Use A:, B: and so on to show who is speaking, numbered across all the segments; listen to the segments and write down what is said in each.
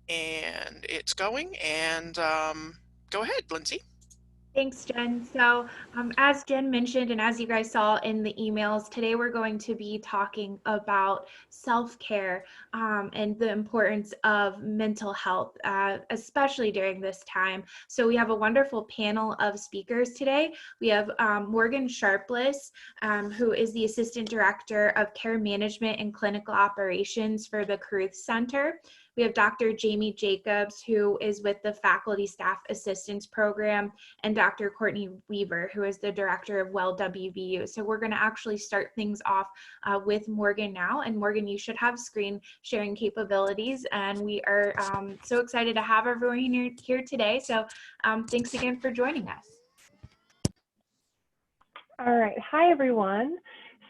A: and it's going. And go ahead, Lindsay.
B: Thanks, Jen. So, as Jen mentioned, and as you guys saw in the emails, today we're going to be talking about self-care and the importance of mental health, especially during this time. So, we have a wonderful panel of speakers today. We have Morgan Sharpless, who is the Assistant Director of Care Management and Clinical Operations for the Caruth Center. We have Dr. Jamie Jacobs, who is with the Faculty Staff Assistance Program, and Dr. Courtney Weaver, who is the director of Well WVU. So we're going to actually start things off with Morgan now. And Morgan, you should have screen sharing capabilities. And we are so excited to have everyone here today. So thanks again for joining us.
C: All right, hi everyone.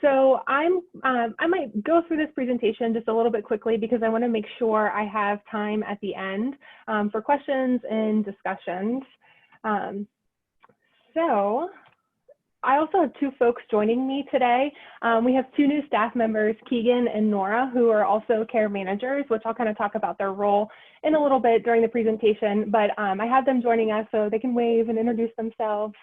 C: So I might go through this presentation just a little bit quickly because I want to make sure I have time at the end for questions and discussions. So I also have two folks joining me today. We have two new staff members, Keegan and Nora, who are also care managers, which I'll kind of talk about their role in a little bit during the presentation, but I have them joining us so they can wave and introduce themselves.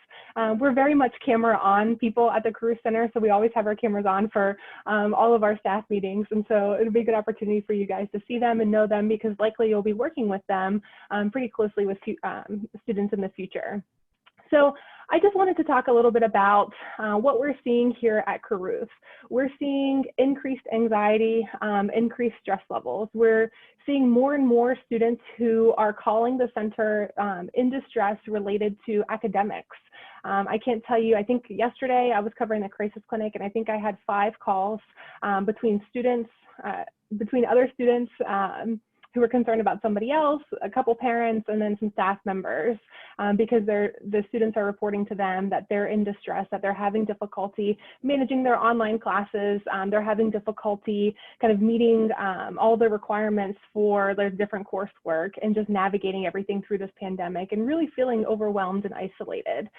C: We're very much camera on people at the Caruth Center, so we always have our cameras on for all of our staff meetings, and so it'll be a good opportunity for you guys to see them and know them because likely you'll be working with them pretty closely with students in the future. So I just wanted to talk a little bit about what we're seeing here at Caruth. We're seeing increased anxiety, increased stress levels. We're seeing more and more students who are calling the center in distress related to academics. I can't tell you, I think yesterday I was covering the crisis clinic and I think I had 5 calls between students, between other students who were concerned about somebody else, a couple parents, and then some staff members, because the students are reporting to them that they're in distress, that they're having difficulty managing their online classes, they're having difficulty kind of meeting all the requirements for their different coursework and just navigating everything through this pandemic and really feeling overwhelmed and isolated.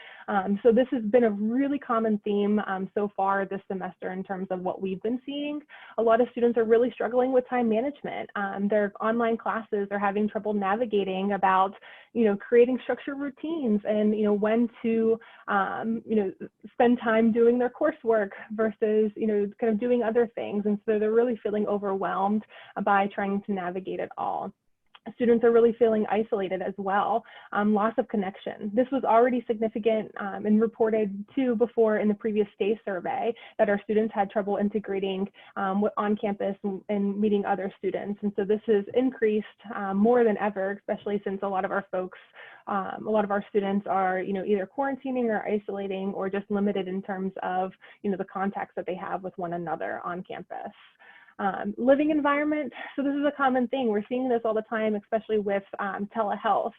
C: So this has been a really common theme so far this semester in terms of what we've been seeing. A lot of students are really struggling with time management. Their online classes are having trouble navigating about, creating structured routines and, when to, spend time doing their coursework versus, kind of doing other things. And so they're really feeling overwhelmed by trying to navigate it all. Students are really feeling isolated as well, loss of connection. This was already significant and reported too before in the previous STAY survey that our students had trouble integrating on campus and meeting other students. And so this has increased more than ever, especially since a lot of our folks, a lot of our students are, either quarantining or isolating or just limited in terms of, the contacts that they have with one another on campus. Living environment. So this is a common thing. We're seeing this all the time, especially with telehealth.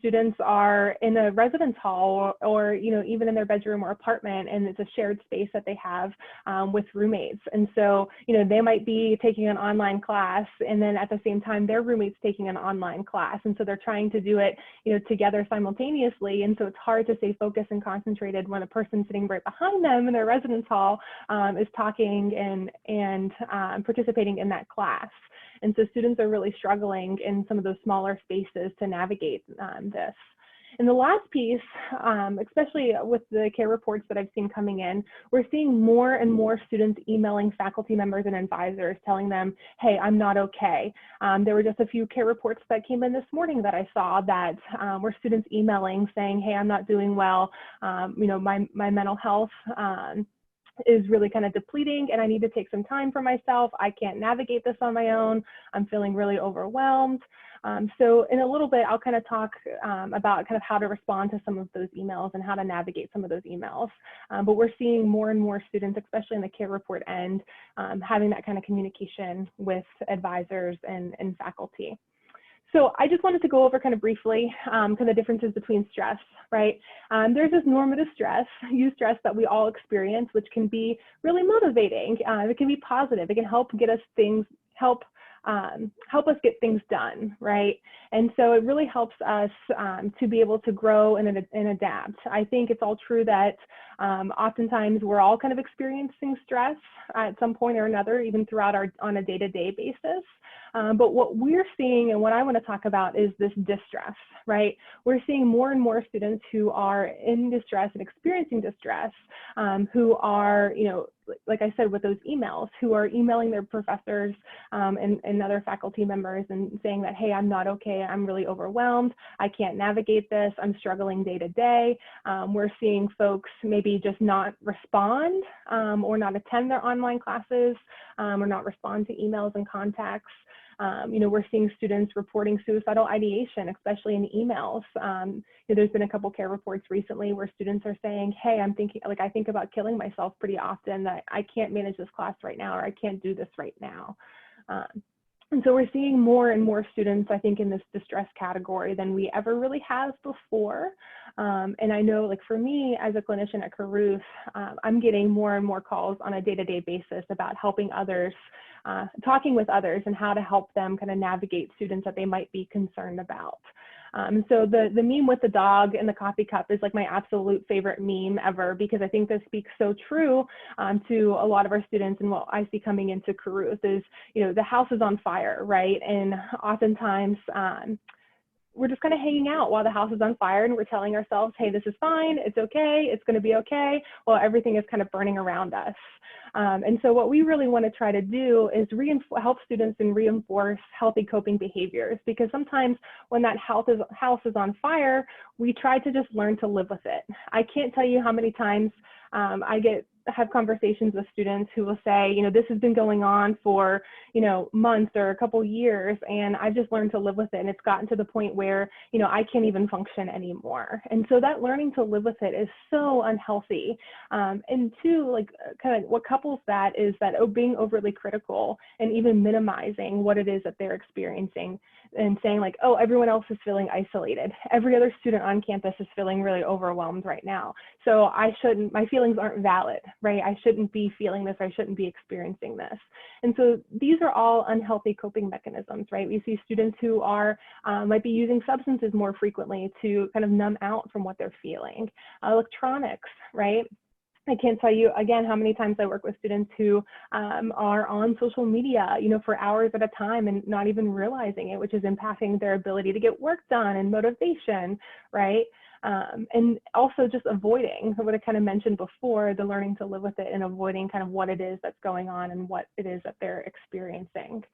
C: Students are in a residence hall or even in their bedroom or apartment, and it's a shared space that they have with roommates. And so, they might be taking an online class, and then at the same time, their roommate's taking an online class. And so they're trying to do it, together simultaneously. And so it's hard to stay focused and concentrated when a person sitting right behind them in their residence hall is talking and participating in that class. And so students are really struggling in some of those smaller spaces to navigate this. And the last piece, especially with the care reports that I've seen coming in, we're seeing more and more students emailing faculty members and advisors telling them, hey, I'm not okay. There were just a few care reports that came in this morning that I saw that were students emailing saying, hey, I'm not doing well. My mental health is really kind of depleting and I need to take some time for myself. I can't navigate this on my own. I'm feeling really overwhelmed. So in a little bit, I'll kind of talk about kind of how to respond to some of those emails and how to navigate some of those emails. But we're seeing more and more students, especially in the care report end, having that kind of communication with advisors and faculty. So I just wanted to go over kind of briefly kind of differences between stress, right? There's this normative stress, eustress that we all experience, which can be really motivating. It can be positive. It can help get us things, help us get things done, right? And so it really helps us to be able to grow and adapt. I think it's all true that oftentimes we're all kind of experiencing stress at some point or another, even throughout on a day-to-day basis. But what we're seeing and what I want to talk about is this distress, right? We're seeing more and more students who are in distress and experiencing distress, who are, like I said, with those emails, who are emailing their professors and other faculty members and saying that, hey, I'm not okay, I'm really overwhelmed, I can't navigate this, I'm struggling day to day. We're seeing folks maybe just not respond or not attend their online classes or not respond to emails and contacts. We're seeing students reporting suicidal ideation, especially in emails. There's been a couple care reports recently where students are saying, hey, I think about killing myself pretty often, that I can't manage this class right now, or I can't do this right now. And so we're seeing more and more students, I think, in this distress category than we ever really have before. And I know, like, for me as a clinician at Caruth, I'm getting more and more calls on a day-to-day basis about helping others, talking with others, and how to help them kind of navigate students that they might be concerned about. So the meme with the dog and the coffee cup is like my absolute favorite meme ever, because I think this speaks so true to a lot of our students, and what I see coming into Caruth is, the house is on fire, right? And oftentimes we're just kind of hanging out while the house is on fire, and we're telling ourselves, hey, this is fine, it's okay, it's going to be okay, while everything is kind of burning around us. And so what we really want to try to do is help students and reinforce healthy coping behaviors, because sometimes when that house is on fire, we try to just learn to live with it. I can't tell you how many times I have conversations with students who will say, this has been going on for, months or a couple years, and I've just learned to live with it. And it's gotten to the point where, I can't even function anymore. And so that learning to live with it is so unhealthy. And two, like, kind of what couples that is that being overly critical and even minimizing what it is that they're experiencing, and saying like, oh, everyone else is feeling isolated. Every other student on campus is feeling really overwhelmed right now. So my feelings aren't valid, right? I shouldn't be feeling this, I shouldn't be experiencing this. And so these are all unhealthy coping mechanisms, right? We see students who might be using substances more frequently to kind of numb out from what they're feeling. Electronics, right? I can't tell you again how many times I work with students who are on social media, for hours at a time and not even realizing it, which is impacting their ability to get work done and motivation, right? And also just avoiding what I kind of mentioned before, the learning to live with it and avoiding kind of what it is that's going on and what it is that they're experiencing.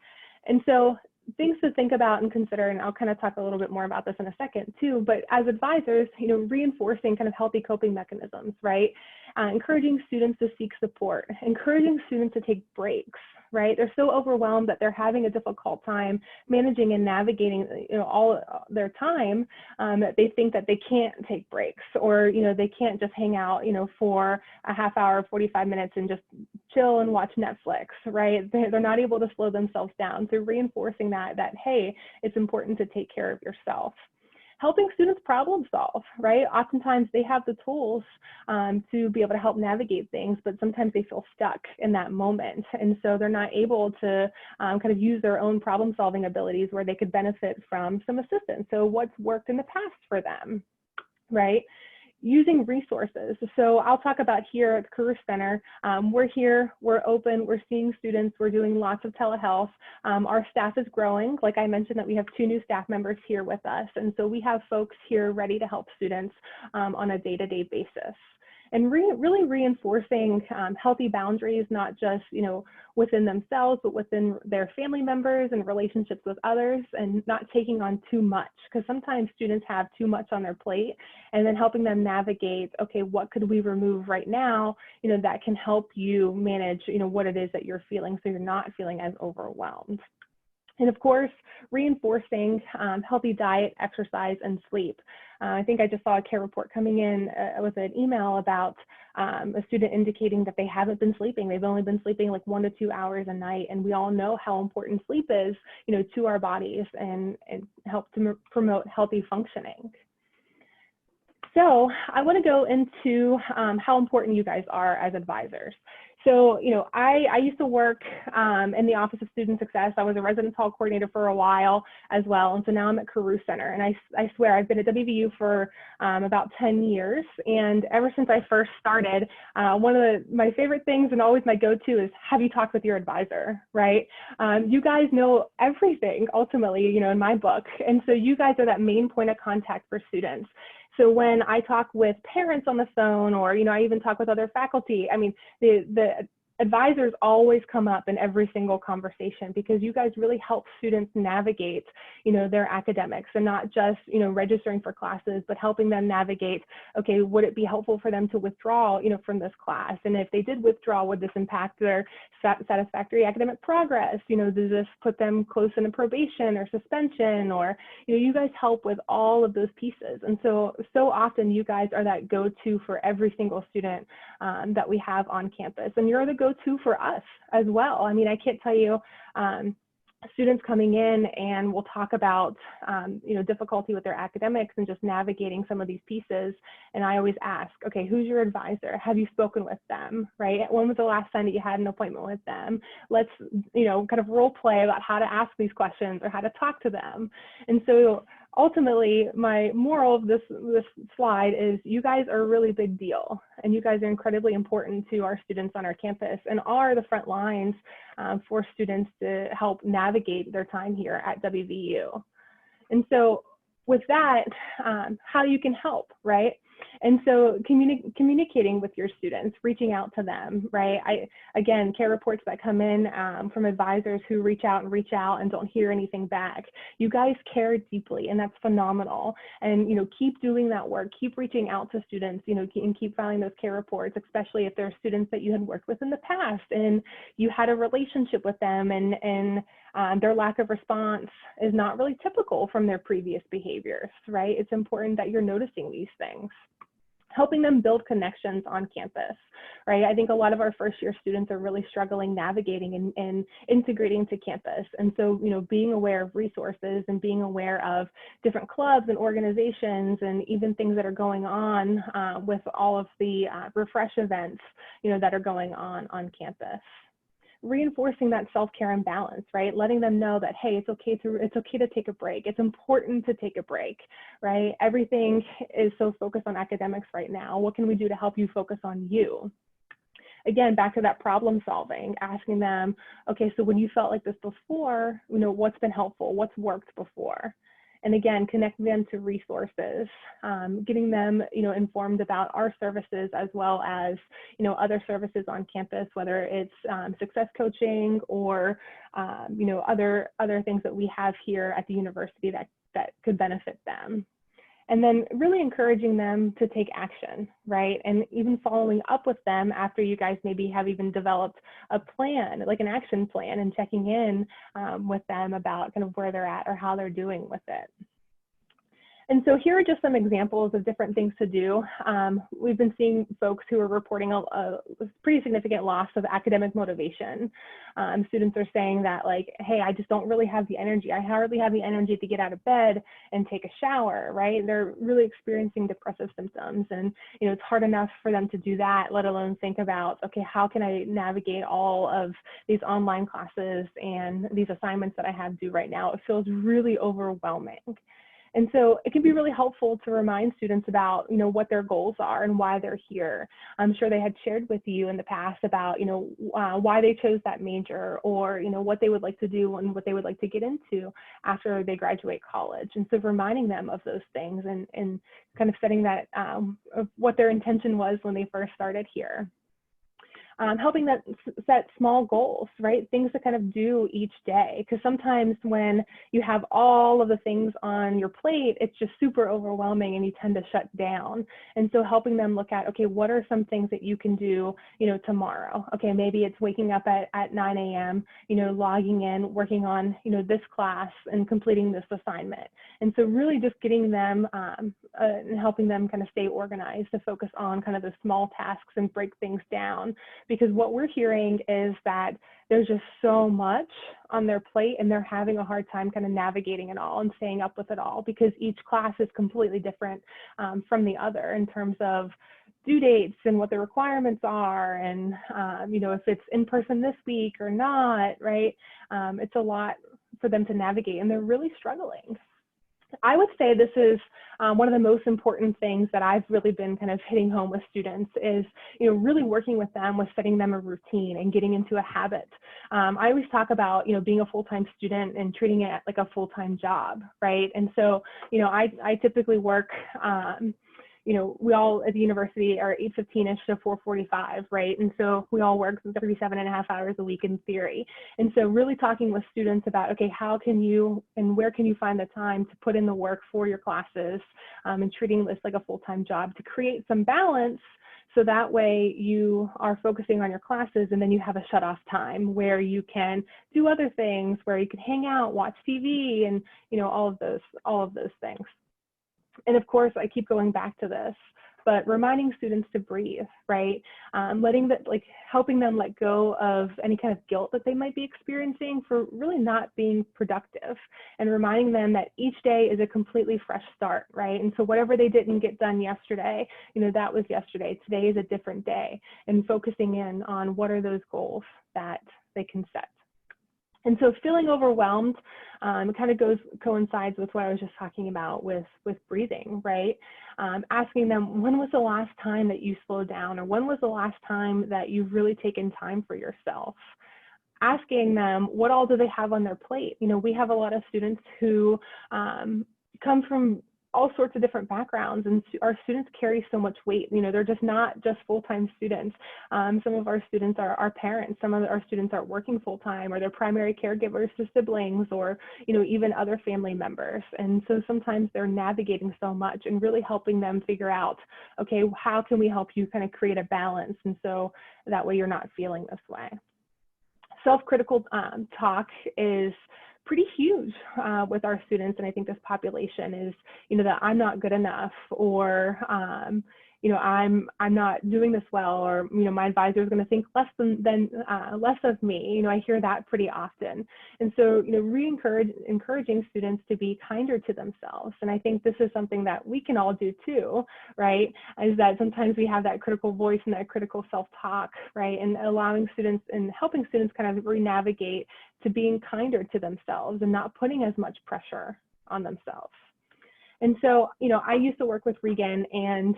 C: And so things to think about and consider, and I'll kind of talk a little bit more about this in a second too, but as advisors, reinforcing kind of healthy coping mechanisms, right? Encouraging students to seek support, encouraging students to take breaks, right? They're so overwhelmed that they're having a difficult time managing and navigating, all their time, that they think that they can't take breaks, or, they can't just hang out, for a half hour, 45 minutes and just chill and watch Netflix, right? They're not able to slow themselves down. So reinforcing that, hey, it's important to take care of yourself. Helping students problem solve, right? Oftentimes they have the tools to be able to help navigate things, but sometimes they feel stuck in that moment. And so they're not able to kind of use their own problem solving abilities where they could benefit from some assistance. So what's worked in the past for them, right? Using resources. So I'll talk about here at the Career Center. We're here, we're open, we're seeing students, we're doing lots of telehealth. Our staff is growing. Like I mentioned, that we have 2 new staff members here with us. And so we have folks here ready to help students on a day-to-day basis. And really reinforcing healthy boundaries, not just, within themselves, but within their family members and relationships with others, and not taking on too much, because sometimes students have too much on their plate, and then helping them navigate, okay, what could we remove right now, that can help you manage, what it is that you're feeling, so you're not feeling as overwhelmed. And of course, reinforcing healthy diet, exercise, and sleep. I think I just saw a care report coming in with an email about a student indicating that they haven't been sleeping. They've only been sleeping like 1 to 2 hours a night. And we all know how important sleep is, to our bodies, and help to promote healthy functioning. So I want to go into how important you guys are as advisors. So, I used to work in the Office of Student Success. I was a residence hall coordinator for a while as well. And so now I'm at Carew Center. And I swear I've been at WVU for about 10 years. And ever since I first started, one of my favorite things and always my go-to is, have you talked with your advisor, right? You guys know everything ultimately, in my book. And so you guys are that main point of contact for students. So when I talk with parents on the phone, or, I even talk with other faculty, I mean, the advisors always come up in every single conversation, because you guys really help students navigate, their academics, and not just, registering for classes, but helping them navigate, okay, would it be helpful for them to withdraw, from this class? And if they did withdraw, would this impact their satisfactory academic progress? Does this put them close into probation or suspension? Or, you guys help with all of those pieces. And so often you guys are that go-to for every single student that we have on campus. And you're the go-to for us as well. I mean, I can't tell you, students coming in and we'll talk about, difficulty with their academics and just navigating some of these pieces. And I always ask, okay, who's your advisor? Have you spoken with them, right? When was the last time that you had an appointment with them? Let's, kind of role play about how to ask these questions or how to talk to them. And so ultimately, my moral of this slide is, you guys are a really big deal, and you guys are incredibly important to our students on our campus, and are the front lines for students to help navigate their time here at WVU. And so with that, how you can help, right? And so communicating with your students, reaching out to them, right? Again, care reports that come in from advisors who reach out and don't hear anything back. You guys care deeply, and that's phenomenal. And, keep doing that work, keep reaching out to students, and keep filing those care reports, especially if there are students that you had worked with in the past and you had a relationship with them, and their lack of response is not really typical from their previous behaviors, right? It's important that you're noticing these things. Helping them build connections on campus, right? I think a lot of our first year students are really struggling navigating and integrating to campus. And so, being aware of resources and being aware of different clubs and organizations, and even things that are going on with all of the refresh events, that are going on campus. Reinforcing that self-care and balance, right? Letting them know that, hey, it's okay to take a break. It's important to take a break, right? Everything is so focused on academics right now. What can we do to help you focus on you? Again, back to that problem solving, asking them, okay, so when you felt like this before, what's been helpful? What's worked before? And again, connecting them to resources, getting them, informed about our services, as well as, other services on campus, whether it's success coaching or, other things that we have here at the university that could benefit them. And then really encouraging them to take action, right? And even following up with them after you guys maybe have even developed a plan, like an action plan, and checking in with them about kind of where they're at or how they're doing with it. And so here are just some examples of different things to do. We've been seeing folks who are reporting a pretty significant loss of academic motivation. Students are saying that, like, hey, I just don't really have the energy. I hardly have the energy to get out of bed and take a shower, right? They're really experiencing depressive symptoms. And, it's hard enough for them to do that, let alone think about, okay, how can I navigate all of these online classes and these assignments that I have due right now? It feels really overwhelming. And so it can be really helpful to remind students about, what their goals are and why they're here. I'm sure they had shared with you in the past about, why they chose that major, or, what they would like to do and what they would like to get into after they graduate college. And so reminding them of those things and kind of setting that, of what their intention was when they first started here. Helping them set small goals, right? Things to kind of do each day. Because sometimes when you have all of the things on your plate, it's just super overwhelming and you tend to shut down. And so helping them look at, okay, what are some things that you can do, tomorrow? Okay, maybe it's waking up at 9 a.m., logging in, working on, this class and completing this assignment. And so really just getting them and helping them kind of stay organized to focus on kind of the small tasks and break things down. Because what we're hearing is that there's just so much on their plate, and they're having a hard time kind of navigating it all and staying up with it all, because each class is completely different from the other in terms of due dates and what the requirements are, and you know, if it's in person this week or not, right? It's a lot for them to navigate, and they're really struggling. I would say this is one of the most important things that I've really been kind of hitting home with students is, you know, really working with them with setting them a routine and getting into a habit. I always talk about, you know, being a full-time student and treating it like a full-time job, right? And so, you know, I typically work, you know, we all at the university are 8:15-ish to 4:45, right? And so we all work 37.5 hours a week in theory. And so really talking with students about, okay, how can you and where can you find the time to put in the work for your classes, and treating this like a full-time job to create some balance, so that way you are focusing on your classes, and then you have a shut-off time where you can do other things, where you can hang out, watch TV, and, you know, all of those things. And of course, I keep going back to this, but reminding students to breathe, right? Helping them let go of any kind of guilt that they might be experiencing for really not being productive, and reminding them that each day is a completely fresh start, right? And so whatever they didn't get done yesterday, you know, that was yesterday. Today is a different day, and focusing in on what are those goals that they can set. And so feeling overwhelmed, it kind of coincides with what I was just talking about with breathing, right? Asking them, when was the last time that you slowed down, or when was the last time that you've really taken time for yourself? Asking them, what all do they have on their plate? You know, we have a lot of students who come from all sorts of different backgrounds, and our students carry so much weight. You know, they're just not just full-time students. Some of our students are parents. Some of our students are working full-time, or they're primary caregivers to siblings, or, you know, even other family members. And so sometimes they're navigating so much, and really helping them figure out, okay, how can we help you kind of create a balance? And so that way you're not feeling this way. Self-critical talk is pretty huge with our students, and I think this population is, you know, that I'm not good enough, or you know, I'm not doing this well, or, you know, my advisor is going to think less of me. You know, I hear that pretty often. And so, you know, encouraging students to be kinder to themselves. And I think this is something that we can all do too, right? Is that sometimes we have that critical voice and that critical self-talk, right? And allowing students and helping students kind of re-navigate to being kinder to themselves and not putting as much pressure on themselves. And so, you know, I used to work with Regan, and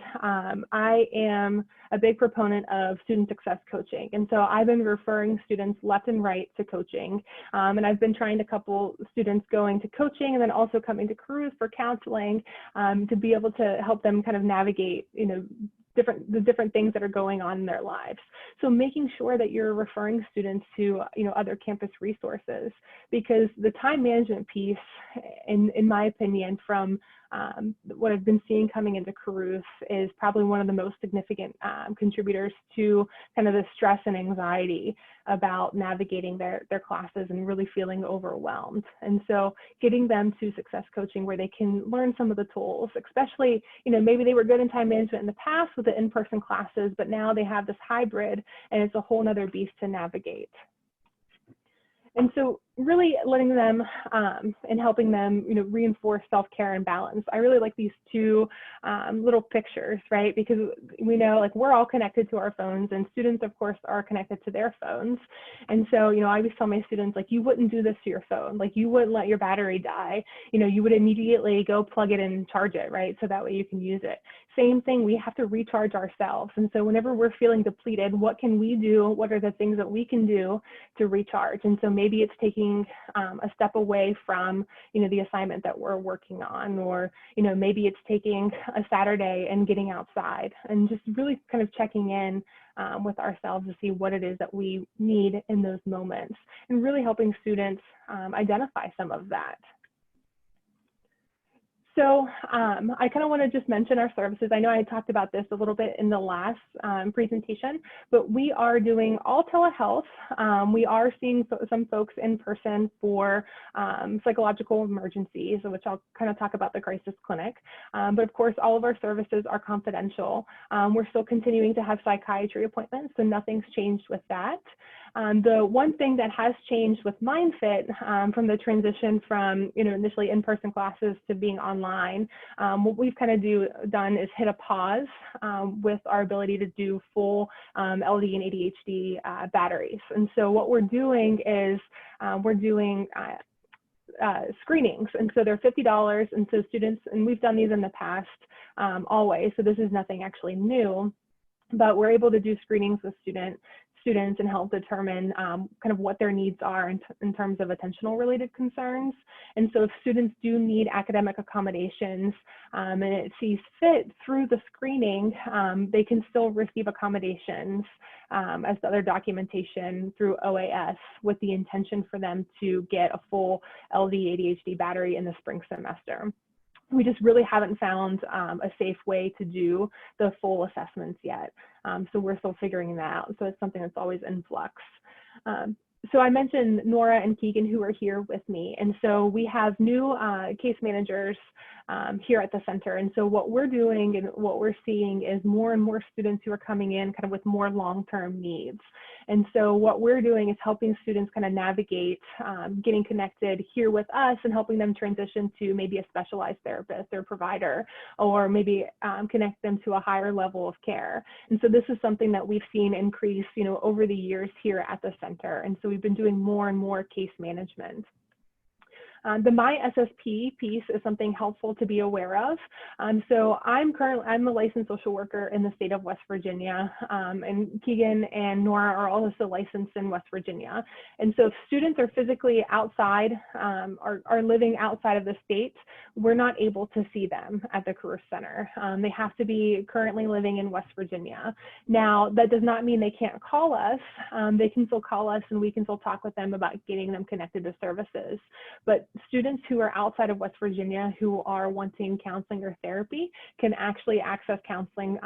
C: I am a big proponent of student success coaching. And so I've been referring students left and right to coaching. And I've been trying to couple students going to coaching and then also coming to Cruise for counseling, to be able to help them kind of navigate, you know, the different things that are going on in their lives. So making sure that you're referring students to, you know, other campus resources, because the time management piece, in my opinion, from what I've been seeing coming into Caruth, is probably one of the most significant contributors to kind of the stress and anxiety about navigating their classes and really feeling overwhelmed. And so getting them to success coaching where they can learn some of the tools, especially, you know, maybe they were good in time management in the past with the in-person classes, but now they have this hybrid, and it's a whole nother beast to navigate. And so really letting them and helping them, you know, reinforce self-care and balance. I really like these two little pictures, right? Because we know, like, we're all connected to our phones, and students, of course, are connected to their phones. And so, you know, I always tell my students, like, you wouldn't do this to your phone. Like, you wouldn't let your battery die. You know, you would immediately go plug it in and charge it, right? So that way you can use it. Same thing, we have to recharge ourselves. And so whenever we're feeling depleted, what can we do? What are the things that we can do to recharge? And so maybe it's taking a step away from, you know, the assignment that we're working on, or, you know, maybe it's taking a Saturday and getting outside, and just really kind of checking in with ourselves to see what it is that we need in those moments, and really helping students identify some of that. So I kind of want to just mention our services. I know I talked about this a little bit in the last presentation, but we are doing all telehealth. We are seeing some folks in person for psychological emergencies, which I'll kind of talk about the crisis clinic. But of course, all of our services are confidential. We're still continuing to have psychiatry appointments, so nothing's changed with that. The one thing that has changed with MindFit from the transition from initially in-person classes to being online, what we've kind of done is hit a pause with our ability to do full LD and ADHD batteries. And so what we're doing is we're doing screenings, and so they're $50, and so students, and we've done these in the past always, so this is nothing actually new, but we're able to do screenings with students and help determine kind of what their needs are in terms of attentional related concerns. And so if students do need academic accommodations and it sees fit through the screening, they can still receive accommodations as the other documentation through OAS, with the intention for them to get a full LD ADHD battery in the spring semester. We just really haven't found a safe way to do the full assessments yet. So we're still figuring that out. So it's something that's always in flux. So I mentioned Nora and Keegan, who are here with me. And so we have new case managers here at the center. And so what we're doing and what we're seeing is more and more students who are coming in kind of with more long-term needs. And so what we're doing is helping students kind of navigate getting connected here with us and helping them transition to maybe a specialized therapist or provider, or maybe connect them to a higher level of care. And so this is something that we've seen increase, over the years here at the center. And so we've been doing more and more case management. The My SSP piece is something helpful to be aware of. So I'm a licensed social worker in the state of West Virginia, and Keegan and Nora are also licensed in West Virginia. And so if students are physically outside, are living outside of the state, we're not able to see them at the Career Center. They have to be currently living in West Virginia. Now, that does not mean they can't call us. They can still call us and we can still talk with them about getting them connected to services. But students who are outside of West Virginia who are wanting counseling or therapy can actually access counseling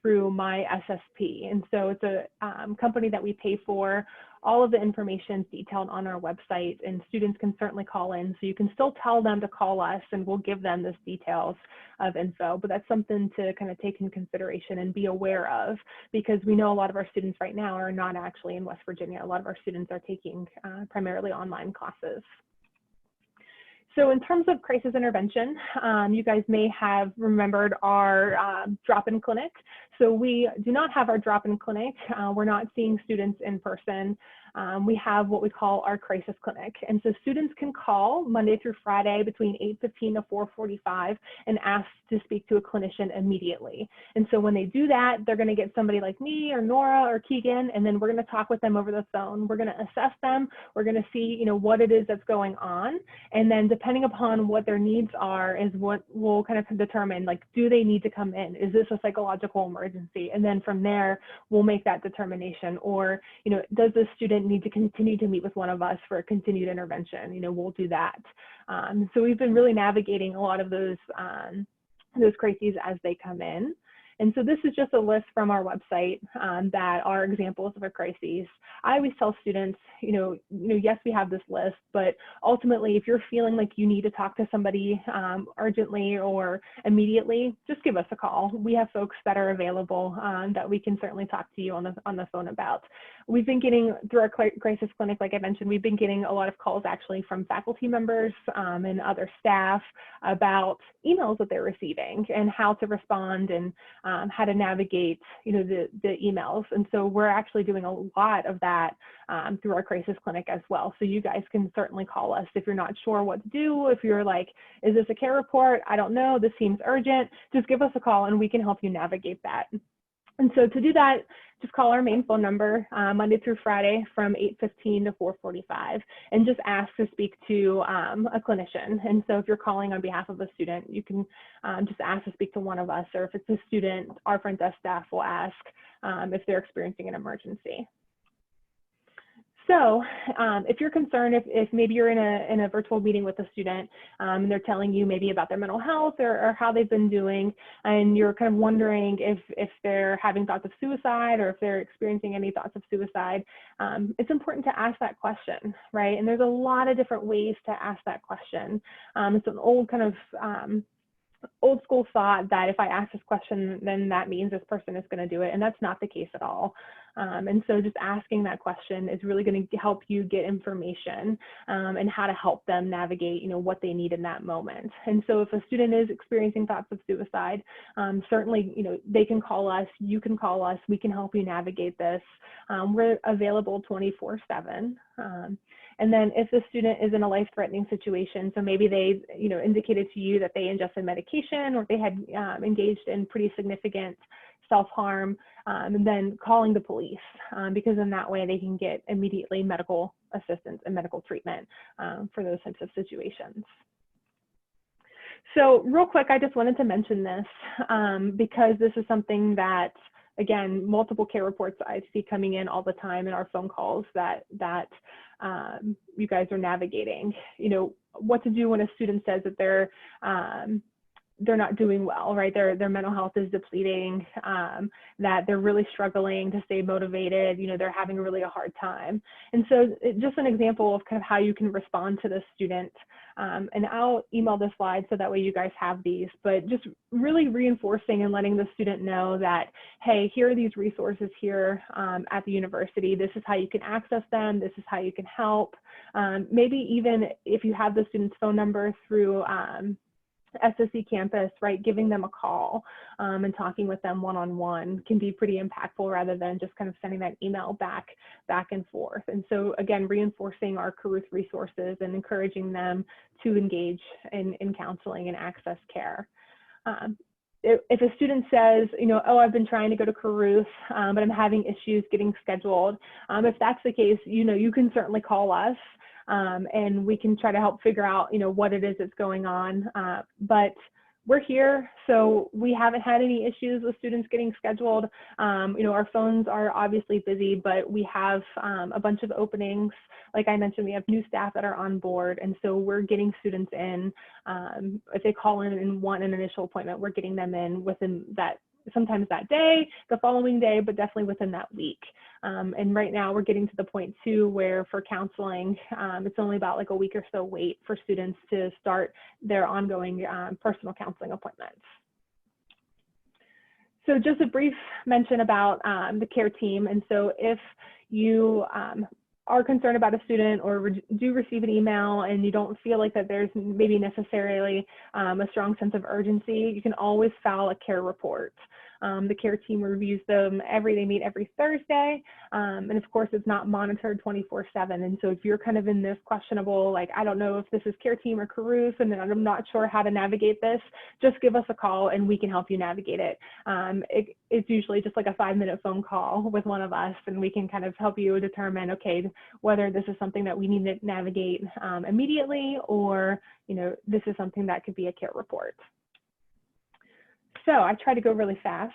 C: through My SSP. And so it's a company that we pay for. All of the information is detailed on our website, and students can certainly call in. So you can still tell them to call us and we'll give them this details of info, but that's something to kind of take in consideration and be aware of, because we know a lot of our students right now are not actually in West Virginia. A lot of our students are taking primarily online classes. So in terms of crisis intervention, you guys may have remembered our drop-in clinic. So we do not have our drop-in clinic. We're not seeing students in person. We have what we call our crisis clinic. And so students can call Monday through Friday between 8:15 to 4:45 and ask to speak to a clinician immediately. And so when they do that, they're going to get somebody like me or Nora or Keegan, and then we're going to talk with them over the phone. We're going to assess them. We're going to see, what it is that's going on. And then depending upon what their needs are is what we'll kind of determine, like, do they need to come in? Is this a psychological emergency? And then from there, we'll make that determination. Or, does the student need to continue to meet with one of us for a continued intervention? We'll do that. So we've been really navigating a lot of those crises as they come in. And so this is just a list from our website that are examples of our crises. I always tell students, yes, we have this list, but ultimately, if you're feeling like you need to talk to somebody urgently or immediately, just give us a call. We have folks that are available that we can certainly talk to you on the phone about. We've been getting, through our crisis clinic, like I mentioned, we've been getting a lot of calls actually from faculty members and other staff about emails that they're receiving and how to respond and how to navigate, the emails. And so we're actually doing a lot of that through our crisis clinic as well. So you guys can certainly call us if you're not sure what to do. If you're like, is this a care report? I don't know, this seems urgent. Just give us a call and we can help you navigate that. And so to do that, just call our main phone number Monday through Friday from 8:15 to 4:45 and just ask to speak to a clinician. And so if you're calling on behalf of a student, you can just ask to speak to one of us, or if it's a student, our front desk staff will ask if they're experiencing an emergency. So if you're concerned, if maybe you're in a virtual meeting with a student and they're telling you maybe about their mental health or how they've been doing, and you're kind of wondering if they're having thoughts of suicide or if they're experiencing any thoughts of suicide, it's important to ask that question, right? And there's a lot of different ways to ask that question. It's an old kind of old school thought that if I ask this question, then that means this person is going to do it. And that's not the case at all. And so just asking that question is really going to help you get information and how to help them navigate, what they need in that moment. And so if a student is experiencing thoughts of suicide, certainly, they can call us, you can call us, we can help you navigate this. We're available 24/7. And then if the student is in a life-threatening situation, so maybe they, indicated to you that they ingested medication or they had engaged in pretty significant self-harm, and then calling the police, because in that way they can get immediately medical assistance and medical treatment for those types of situations. So real quick, I just wanted to mention this because this is something that, again, multiple care reports I see coming in all the time in our phone calls that you guys are navigating. What to do when a student says that they're not doing well, right? Their mental health is depleting, that they're really struggling to stay motivated, they're having really a hard time. And so just an example of kind of how you can respond to this student. And I'll email the slides so that way you guys have these, but just really reinforcing and letting the student know that, hey, here are these resources here at the university. This is how you can access them. This is how you can help. Maybe even if you have the student's phone number through SSC campus, right, giving them a call and talking with them one-on-one can be pretty impactful rather than just kind of sending that email back and forth. And so again, reinforcing our Caruth resources and encouraging them to engage in counseling and access care. If a student says, oh, I've been trying to go to Caruth, but I'm having issues getting scheduled, if that's the case, you can certainly call us. And we can try to help figure out, what it is that's going on. But we're here, so we haven't had any issues with students getting scheduled. Our phones are obviously busy, but we have a bunch of openings. Like I mentioned, we have new staff that are on board, and so we're getting students in. If they call in and want an initial appointment, we're getting them in within that, sometimes that day, the following day, but definitely within that week. And right now we're getting to the point too where for counseling, it's only about like a week or so wait for students to start their ongoing personal counseling appointments. So just a brief mention about the care team. And so if you are concerned about a student or do receive an email and you don't feel like that there's maybe necessarily a strong sense of urgency, you can always file a care report. The care team reviews them they meet every Thursday. And of course, it's not monitored 24/7. And so if you're kind of in this questionable, like, I don't know if this is care team or Caruth, and I'm not sure how to navigate this, just give us a call and we can help you navigate it. It's usually just like a 5-minute phone call with one of us, and we can kind of help you determine, okay, whether this is something that we need to navigate immediately, or, this is something that could be a care report. So I try to go really fast,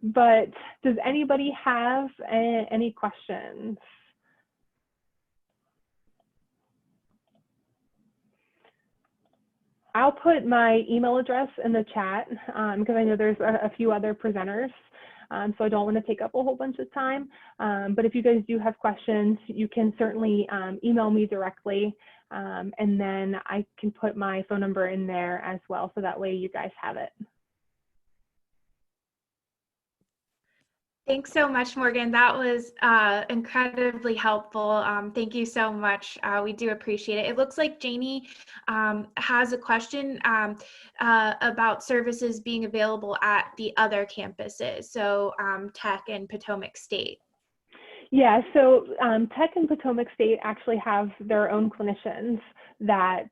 C: but does anybody have any questions? I'll put my email address in the chat because I know there's a few other presenters. So I don't want to take up a whole bunch of time. But if you guys do have questions, you can certainly email me directly. And then I can put my phone number in there as well, so that way you guys have it.
B: Thanks so much, Morgan. That was incredibly helpful. Thank you so much. We do appreciate it. It looks like Janie has a question about services being available at the other campuses, so Tech and Potomac State.
C: Yeah, so Tech and Potomac State actually have their own clinicians that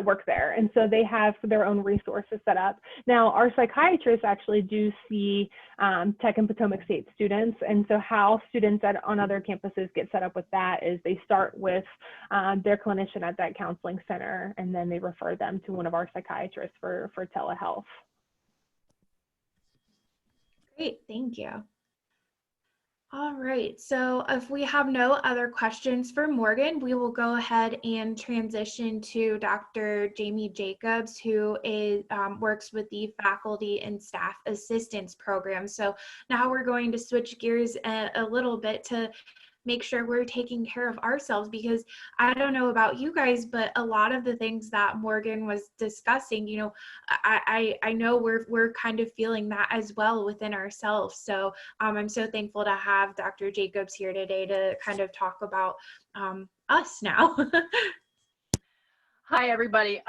C: work there, and so they have their own resources set up. Now, our psychiatrists actually do see Tech and Potomac State students, and so how students on other campuses get set up with that is they start with their clinician at that counseling center, and then they refer them to one of our psychiatrists for telehealth.
B: Great, thank you. All right, so if we have no other questions for Morgan, we will go ahead and transition to Dr. Jamie Jacobs, who works with the Faculty and Staff Assistance Program. So now we're going to switch gears a little bit to make sure we're taking care of ourselves, because I don't know about you guys, but a lot of the things that Morgan was discussing, you know, I know we're kind of feeling that as well within ourselves. So I'm so thankful to have Dr. Jacobs here today to kind of talk about us now.
D: Hi, everybody.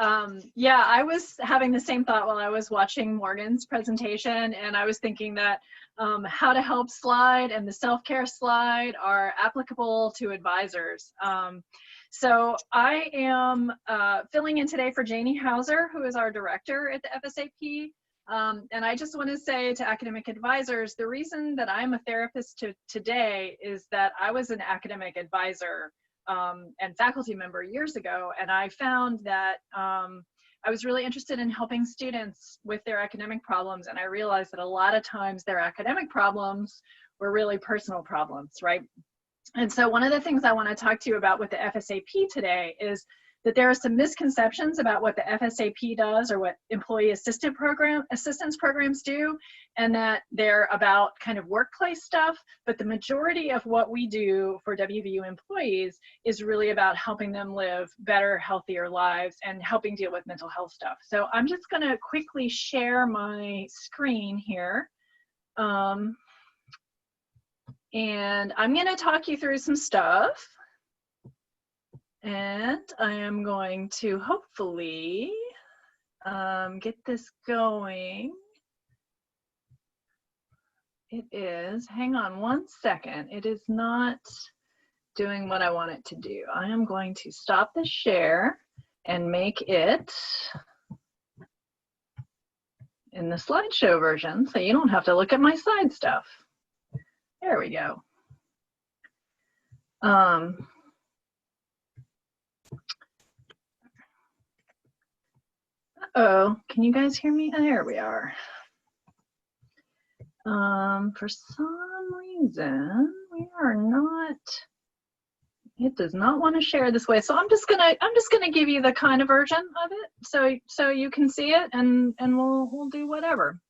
D: Yeah, I was having the same thought while I was watching Morgan's presentation, and I was thinking that how to help slide and the self-care slide are applicable to advisors. So I am filling in today for Janie Hauser, who is our director at the FSAP. And I just want to say to academic advisors, the reason that I'm a therapist today is that I was an academic advisor and faculty member years ago, and I found that I was really interested in helping students with their academic problems, and I realized that a lot of times their academic problems were really personal problems, right? And so one of the things I want to talk to you about with the FSAP today is that there are some misconceptions about what the FSAP does or what employee assistance programs do, and that they're about kind of workplace stuff, but the majority of what we do for WVU employees is really about helping them live better, healthier lives and helping deal with mental health stuff. So I'm just going to quickly share my screen here. And I'm going to talk you through some stuff. And I am going to hopefully get this going. It is, hang on one second. It is not doing what I want it to do. I am going to stop the share and make it in the slideshow version so you don't have to look at my side stuff. There we go. Uh-oh, can you guys hear me? There we are. For some reason, we are not, it does not want to share this way. So I'm just gonna give you the kind of version of it so you can see it, and we'll do whatever.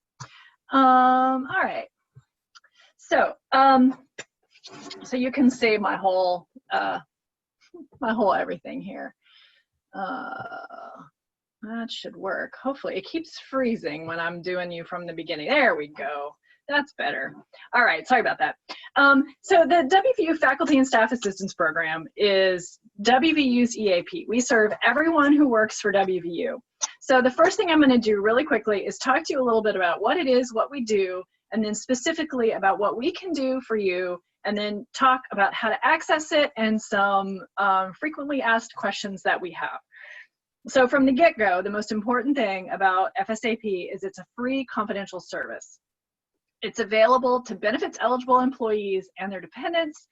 D: All right. So so you can see my whole everything here. That should work. Hopefully it keeps freezing when I'm doing you from the beginning. There we go. That's better. All right, sorry about that. So the WVU Faculty and Staff Assistance Program is WVU's EAP. We serve everyone who works for WVU. So the first thing I'm going to do really quickly is talk to you a little bit about what it is, what we do, and then specifically about what we can do for you, and then talk about how to access it and some frequently asked questions that we have. So from the get-go, the most important thing about FSAP is it's a free confidential service. It's available to benefits-eligible employees and their dependents.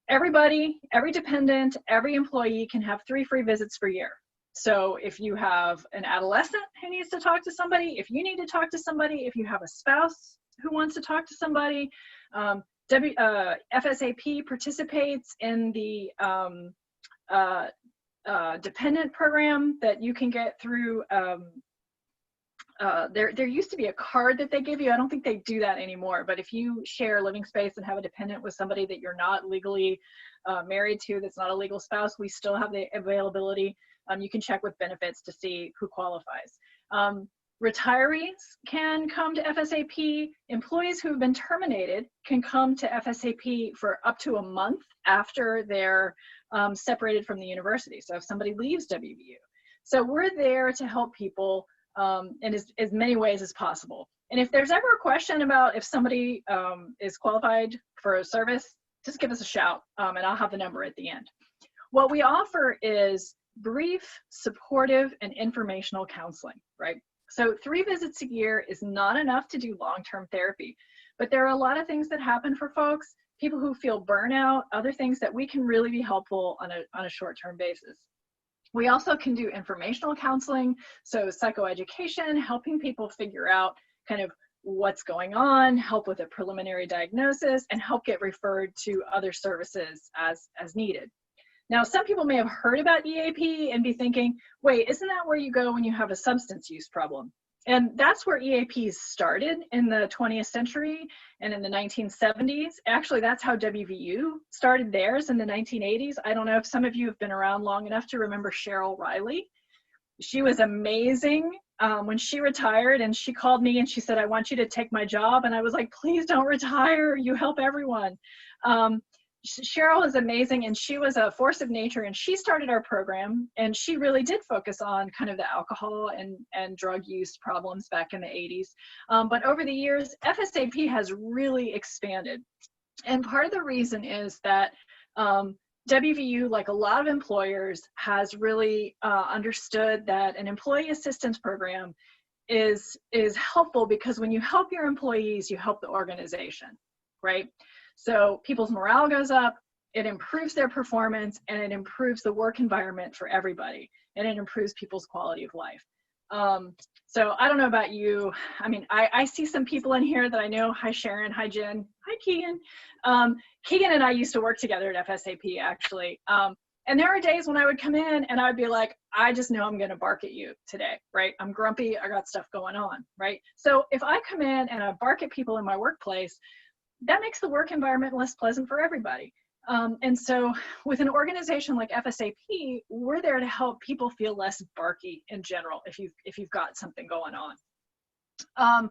D: Everybody, every dependent, every employee can have 3 free visits per year. So if you have an adolescent who needs to talk to somebody, if you need to talk to somebody, if you have a spouse who wants to talk to somebody, FSAP participates in the dependent program that you can get through. There used to be a card that they give you. I don't think they do that anymore, but if you share a living space and have a dependent with somebody that you're not legally married to, that's not a legal spouse, we still have the availability. You can check with benefits to see who qualifies. Retirees can come to FSAP. Employees who have been terminated can come to FSAP for up to a month after they're separated from the university. So if somebody leaves WVU. So we're there to help people in as many ways as possible. And if there's ever a question about if somebody is qualified for a service, just give us a shout, and I'll have the number at the end. What we offer is brief, supportive, and informational counseling, right? So 3 visits a year is not enough to do long-term therapy, but there are a lot of things that happen for folks, people who feel burnout, other things that we can really be helpful on a short-term basis. We also can do informational counseling, so psychoeducation, helping people figure out kind of what's going on, help with a preliminary diagnosis, and help get referred to other services as needed. Now, some people may have heard about EAP and be thinking, wait, isn't that where you go when you have a substance use problem? And that's where EAPs started in the 20th century and in the 1970s. Actually, that's how WVU started theirs in the 1980s. I don't know if some of you have been around long enough to remember Cheryl Riley. She was amazing. When she retired, and she called me and she said, I want you to take my job. And I was like, please don't retire. You help everyone. Cheryl is amazing, and she was a force of nature, and she started our program, and she really did focus on kind of the alcohol and drug use problems back in the 80s. But over the years, FSAP has really expanded. And part of the reason is that WVU, like a lot of employers, has really understood that an employee assistance program is helpful, because when you help your employees, you help the organization, right? So people's morale goes up, it improves their performance, and it improves the work environment for everybody, and it improves people's quality of life. So I don't know about you. I mean, I see some people in here that I know. Hi, Sharon. Hi, Jen. Hi, Keegan. Keegan and I used to work together at FSAP, actually. And there are days when I would come in and I would be like, I just know I'm going to bark at you today, right? I'm grumpy. I got stuff going on, right? So if I come in and I bark at people in my workplace, that makes the work environment less pleasant for everybody. And so with an organization like FSAP, we're there to help people feel less barky in general if you've got something going on.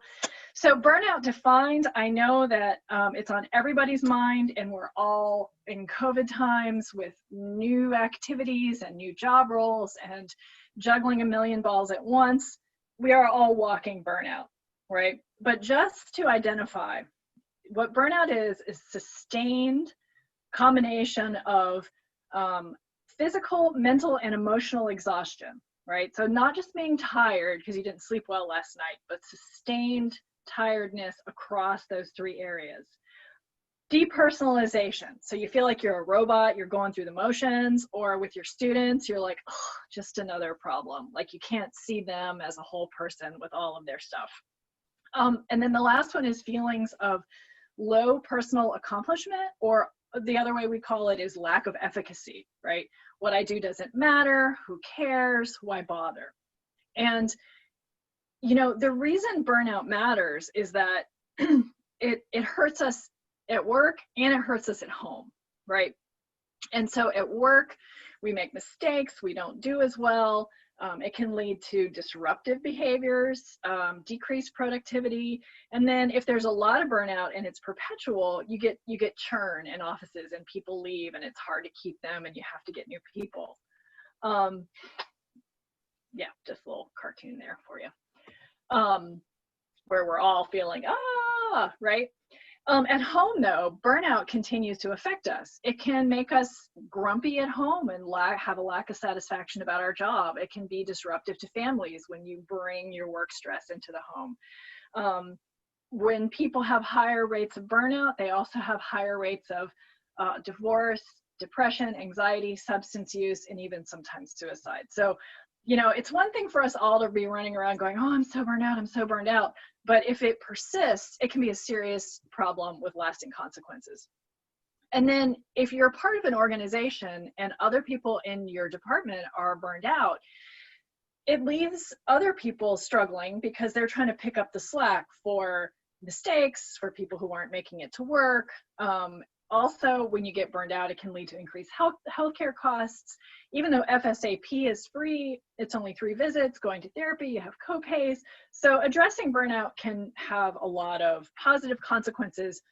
D: So burnout defined, I know that it's on everybody's mind, and we're all in COVID times with new activities and new job roles and juggling a million balls at once. We are all walking burnout, right? But just to identify, what burnout is sustained combination of physical, mental, and emotional exhaustion, right? So not just being tired because you didn't sleep well last night, but sustained tiredness across those three areas. Depersonalization. So you feel like you're a robot, you're going through the motions, or with your students, you're like, oh, just another problem. Like you can't see them as a whole person with all of their stuff. And then the last one is feelings of low personal accomplishment, or the other way we call it is lack of efficacy, right? What I do doesn't matter, who cares, why bother? And, you know, the reason burnout matters is that it hurts us at work and it hurts us at home, right? And so at work, we make mistakes, we don't do as well. It can lead to disruptive behaviors, decreased productivity, and then if there's a lot of burnout and it's perpetual, you get churn in offices and people leave, and it's hard to keep them, and you have to get new people. Yeah, just a little cartoon there for you, where we're all feeling right. At home, though, burnout continues to affect us. It can make us grumpy at home and have a lack of satisfaction about our job. It can be disruptive to families when you bring your work stress into the home. When people have higher rates of burnout, they also have higher rates of divorce, depression, anxiety, substance use, and even sometimes suicide. So, you know, it's one thing for us all to be running around going, oh, I'm so burned out, I'm so burned out. But if it persists, it can be a serious problem with lasting consequences. And then if you're a part of an organization and other people in your department are burned out, it leaves other people struggling because they're trying to pick up the slack for mistakes, for people who aren't making it to work. Also, when you get burned out, it can lead to increased healthcare costs. Even though FSAP is free, it's only 3 visits, going to therapy, you have co-pays. So addressing burnout can have a lot of positive consequences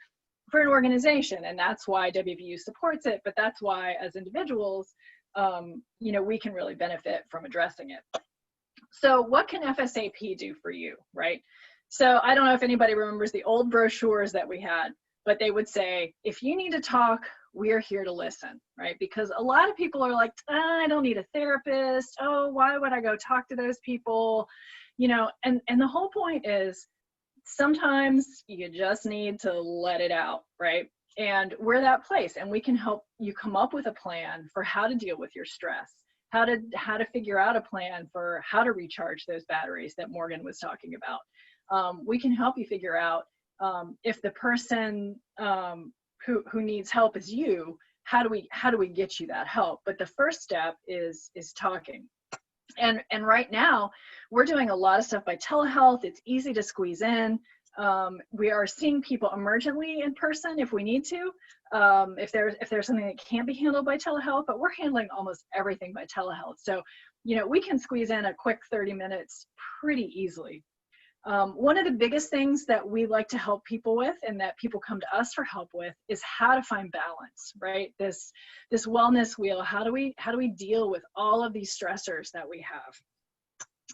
D: for an organization, and that's why WVU supports it, but that's why as individuals, you know, we can really benefit from addressing it. So what can FSAP do for you, right? So I don't know if anybody remembers the old brochures that we had, but they would say, if you need to talk, we're here to listen, right? Because a lot of people are like, I don't need a therapist. Oh, why would I go talk to those people? You know, and the whole point is sometimes you just need to let it out, right? And we're that place, and we can help you come up with a plan for how to deal with your stress, how to figure out a plan for how to recharge those batteries that Morgan was talking about. We can help you figure out if the person who needs help is you, how do we get you that help? But the first step is talking. And right now, we're doing a lot of stuff by telehealth. It's easy to squeeze in. We are seeing people emergently in person if we need to, if there's something that can't be handled by telehealth, but we're handling almost everything by telehealth. So, you know, we can squeeze in a quick 30 minutes pretty easily. One of the biggest things that we like to help people with, and that people come to us for help with, is how to find balance, right? This wellness wheel. How do we deal with all of these stressors that we have?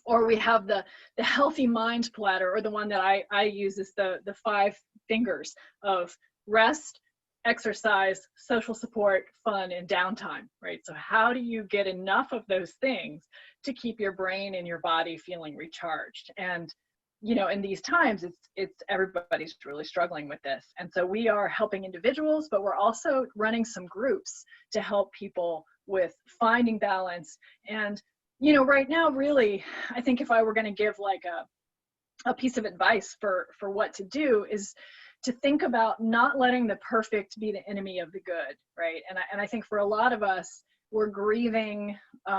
D: Or we have the healthy mind platter, or the one that I use is the 5 fingers of rest, exercise, social support, fun, and downtime, right? So how do you get enough of those things to keep your brain and your body feeling recharged? And you know, in these times, it's everybody's really struggling with this. And so we are helping individuals, but we're also running some groups to help people with finding balance. And, you know, right now, really, I think if I were going to give like a piece of advice for what to do, is to think about not letting the perfect be the enemy of the good, right? And I think for a lot of us, we're grieving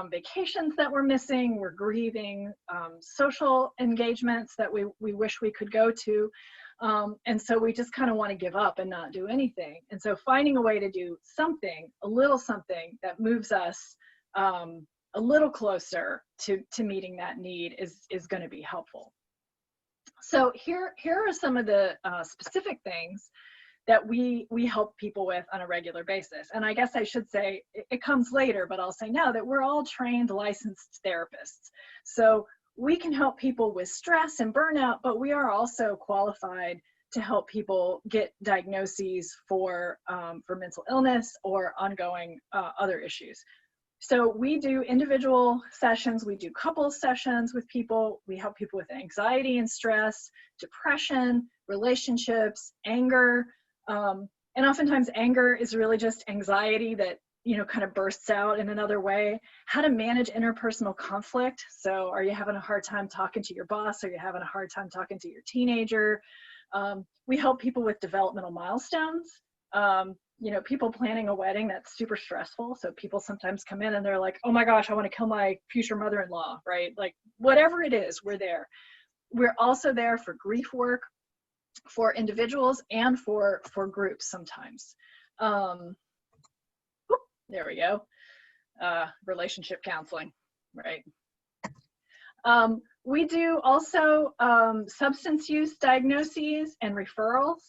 D: vacations that we're missing. We're grieving social engagements that we wish we could go to. And so we just kind of want to give up and not do anything. And so finding a way to do something, a little something that moves us a little closer to meeting that need is going to be helpful. So here are some of the specific things that we help people with on a regular basis. And I guess I should say, it comes later, but I'll say now that we're all trained licensed therapists. So we can help people with stress and burnout, but we are also qualified to help people get diagnoses for mental illness or ongoing other issues. So we do individual sessions, we do couples sessions with people, we help people with anxiety and stress, depression, relationships, anger, and oftentimes anger is really just anxiety that, you know, kind of bursts out in another way. How to manage interpersonal conflict. So are you having a hard time talking to your boss? Are you having a hard time talking to your teenager? We help people with developmental milestones. You know, people planning a wedding, that's super stressful. So people sometimes come in and they're like, oh my gosh, I want to kill my future mother-in-law, right? Like whatever it is, we're there. We're also there for grief work, for individuals and for groups sometimes. There we go. Relationship counseling, right? We do also substance use diagnoses and referrals.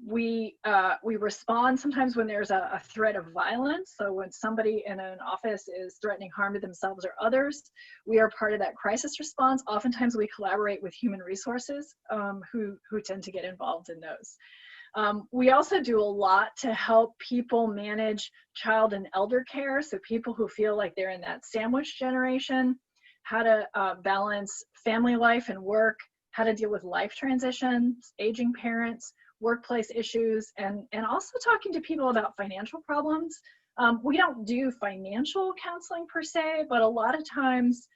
D: We respond sometimes when there's a threat of violence. So when somebody in an office is threatening harm to themselves or others, we are part of that crisis response. Oftentimes we collaborate with human resources who tend to get involved in those. We also do a lot to help people manage child and elder care. So people who feel like they're in that sandwich generation, how to balance family life and work, how to deal with life transitions, aging parents, workplace issues, and also talking to people about financial problems. We don't do financial counseling per se, but a lot of times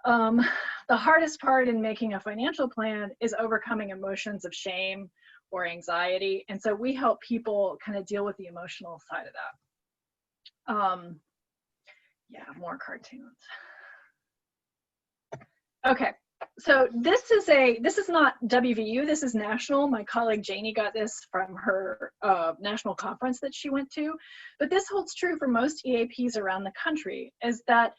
D: the hardest part in making a financial plan is overcoming emotions of shame or anxiety. And so we help people kind of deal with the emotional side of that. Yeah, more cartoons. Okay. So this is not WVU, this is national. My colleague Janie got this from her national conference that she went to, but this holds true for most EAPs around the country, is that,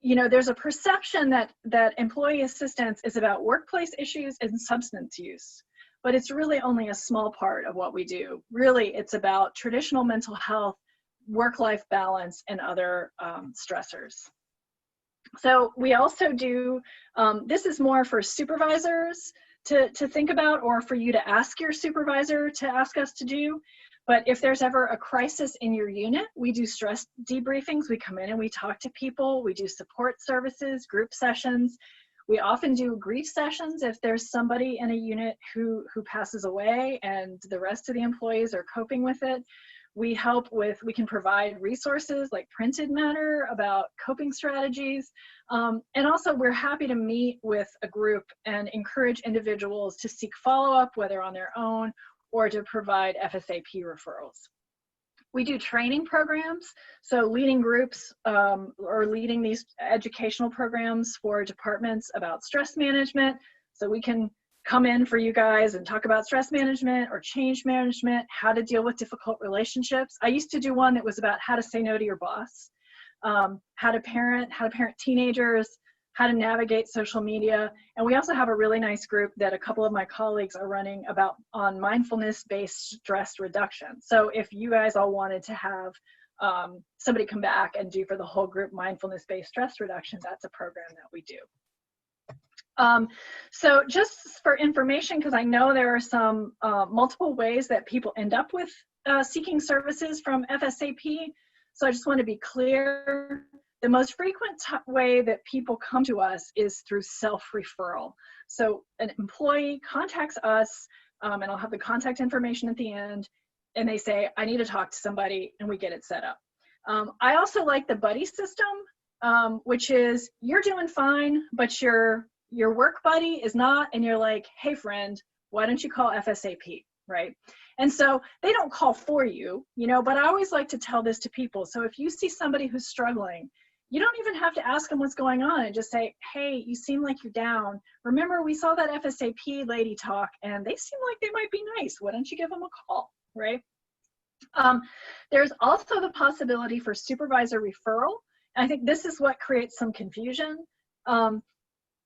D: you know, there's a perception that employee assistance is about workplace issues and substance use, but it's really only a small part of what we do. Really, it's about traditional mental health, work-life balance, and other stressors. So we also do, this is more for supervisors to think about, or for you to ask your supervisor to ask us to do. But if there's ever a crisis in your unit, we do stress debriefings. We come in and we talk to people. We do support services, group sessions. We often do grief sessions if there's somebody in a unit who passes away and the rest of the employees are coping with it. We help with, we can provide resources like printed matter about coping strategies. And also we're happy to meet with a group and encourage individuals to seek follow-up, whether on their own or to provide FSAP referrals. We do training programs, so leading groups or leading these educational programs for departments about stress management. So we can come in for you guys and talk about stress management or change management, how to deal with difficult relationships. I used to do one that was about how to say no to your boss, how to parent teenagers, how to navigate social media. And we also have a really nice group that a couple of my colleagues are running on mindfulness-based stress reduction. So if you guys all wanted to have somebody come back and do for the whole group mindfulness-based stress reduction, that's a program that we do. So just for information, because I know there are some multiple ways that people end up with seeking services from FSAP. So I just want to be clear. The most frequent way that people come to us is through self-referral. So an employee contacts us, and I'll have the contact information at the end, and they say, I need to talk to somebody, and we get it set up. I also like the buddy system, which is you're doing fine, but your work buddy is not, and you're like, hey friend, why don't you call FSAP, right? And so they don't call for you, you know, but I always like to tell this to people. So if you see somebody who's struggling, you don't even have to ask them what's going on, and just say, hey, you seem like you're down. Remember, we saw that FSAP lady talk and they seem like they might be nice. Why don't you give them a call, right? There's also the possibility for supervisor referral. I think this is what creates some confusion.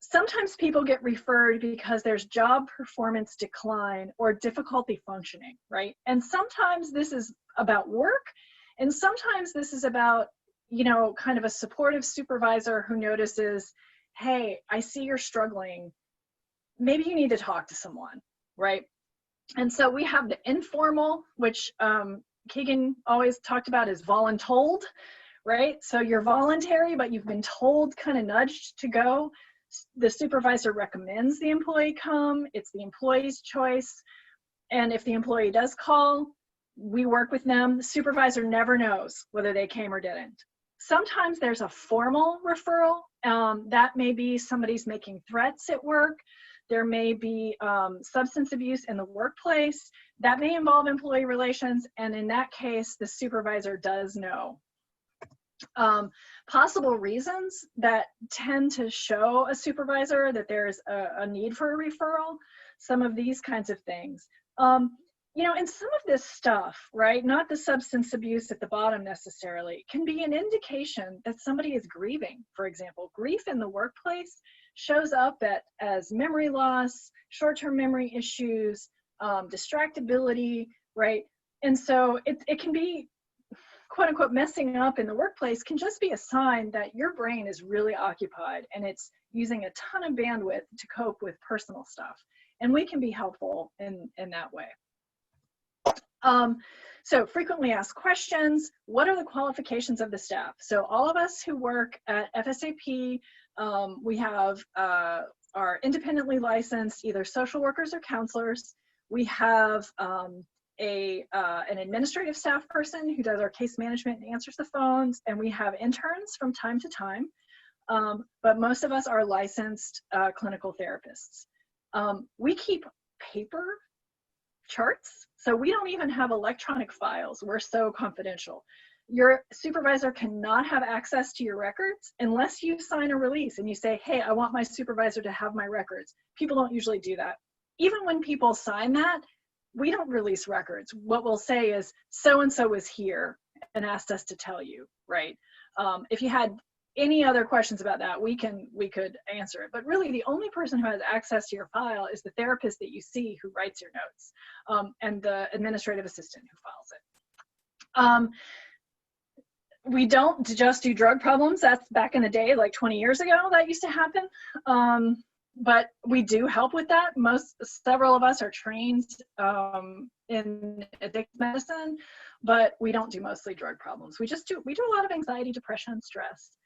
D: Sometimes people get referred because there's job performance decline or difficulty functioning, right? And sometimes this is about work, and sometimes this is about, you know, kind of a supportive supervisor who notices, hey, I see you're struggling. Maybe you need to talk to someone, right? And so we have the informal, which Keegan always talked about as voluntold, right? So you're voluntary, but you've been told, kind of nudged to go. The supervisor recommends the employee come. It's the employee's choice. And if the employee does call, we work with them. The supervisor never knows whether they came or didn't. Sometimes there's a formal referral. That may be somebody's making threats at work. There may be substance abuse in the workplace. That may involve employee relations. And in that case, the supervisor does know. Possible reasons that tend to show a supervisor that there's a need for a referral, some of these kinds of things. You know, and some of this stuff, right, not the substance abuse at the bottom necessarily, can be an indication that somebody is grieving. For example, grief in the workplace shows up as memory loss, short-term memory issues, distractibility, right? And so it can be, quote unquote, messing up in the workplace can just be a sign that your brain is really occupied and it's using a ton of bandwidth to cope with personal stuff. And we can be helpful in that way. So frequently asked questions, what are the qualifications of the staff? So all of us who work at FSAP, we have are independently licensed, either social workers or counselors. We have an administrative staff person who does our case management and answers the phones, and we have interns from time to time, but most of us are licensed clinical therapists. We keep paper charts, so we don't even have electronic files. We're so confidential. Your supervisor cannot have access to your records unless you sign a release and you say, hey, I want my supervisor to have my records. People don't usually do that. Even when people sign that, we don't release records. What we'll say is, so-and-so was here and asked us to tell you, right? If you had any other questions about that, we could answer it. But really, the only person who has access to your file is the therapist that you see who writes your notes, and the administrative assistant who files it. We don't just do drug problems. That's back in the day, like 20 years ago, that used to happen. But we do help with that. Several of us are trained in addiction medicine, but we don't do mostly drug problems. We do a lot of anxiety, depression, stress.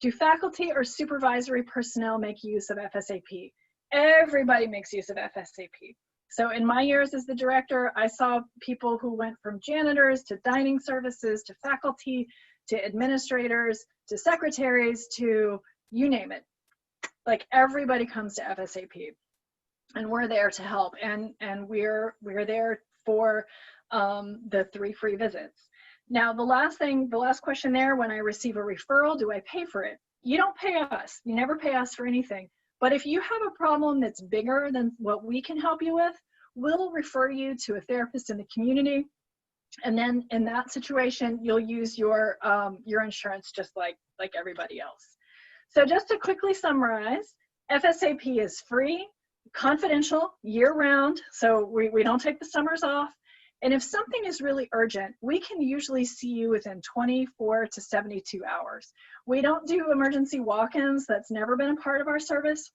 D: Do faculty or supervisory personnel make use of FSAP? Everybody makes use of FSAP. So in my years as the director, I saw people who went from janitors to dining services to faculty to administrators to secretaries to you name it. Like, everybody comes to FSAP, and we're there to help, and we're there for the 3 free visits. Now, the last question there, when I receive a referral, do I pay for it? You don't pay us. You never pay us for anything. But if you have a problem that's bigger than what we can help you with, we'll refer you to a therapist in the community. And then in that situation, you'll use your insurance just like everybody else. So just to quickly summarize, FSAP is free, confidential, year-round, so we don't take the summers off. And if something is really urgent, we can usually see you within 24 to 72 hours. We don't do emergency walk-ins. That's never been a part of our service,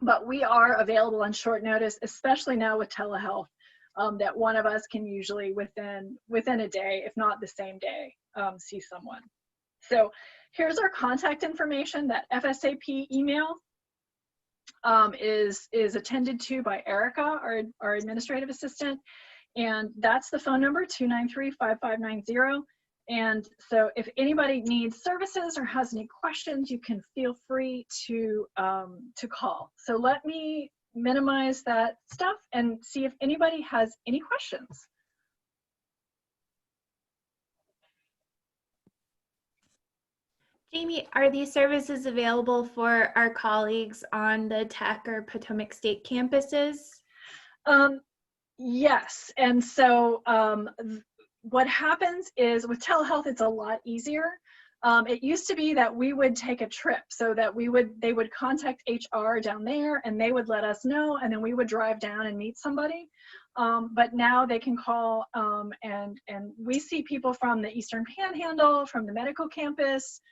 D: but we are available on short notice, especially now with telehealth, that one of us can usually within a day, if not the same day, see someone. So here's our contact information. That FSAP email is attended to by Erica, our administrative assistant. And that's the phone number, 293-5590. And so if anybody needs services or has any questions, you can feel free to call. So let me minimize that stuff and see if anybody has any questions.
B: Jamie, are these services available for our colleagues on the Tech or Potomac State campuses?
D: Yes, and so what happens is with telehealth, it's a lot easier. It used to be that we would take a trip, so that they would contact HR down there and they would let us know, and then we would drive down and meet somebody. But now they can call, and we see people from the Eastern Panhandle, from the medical campus.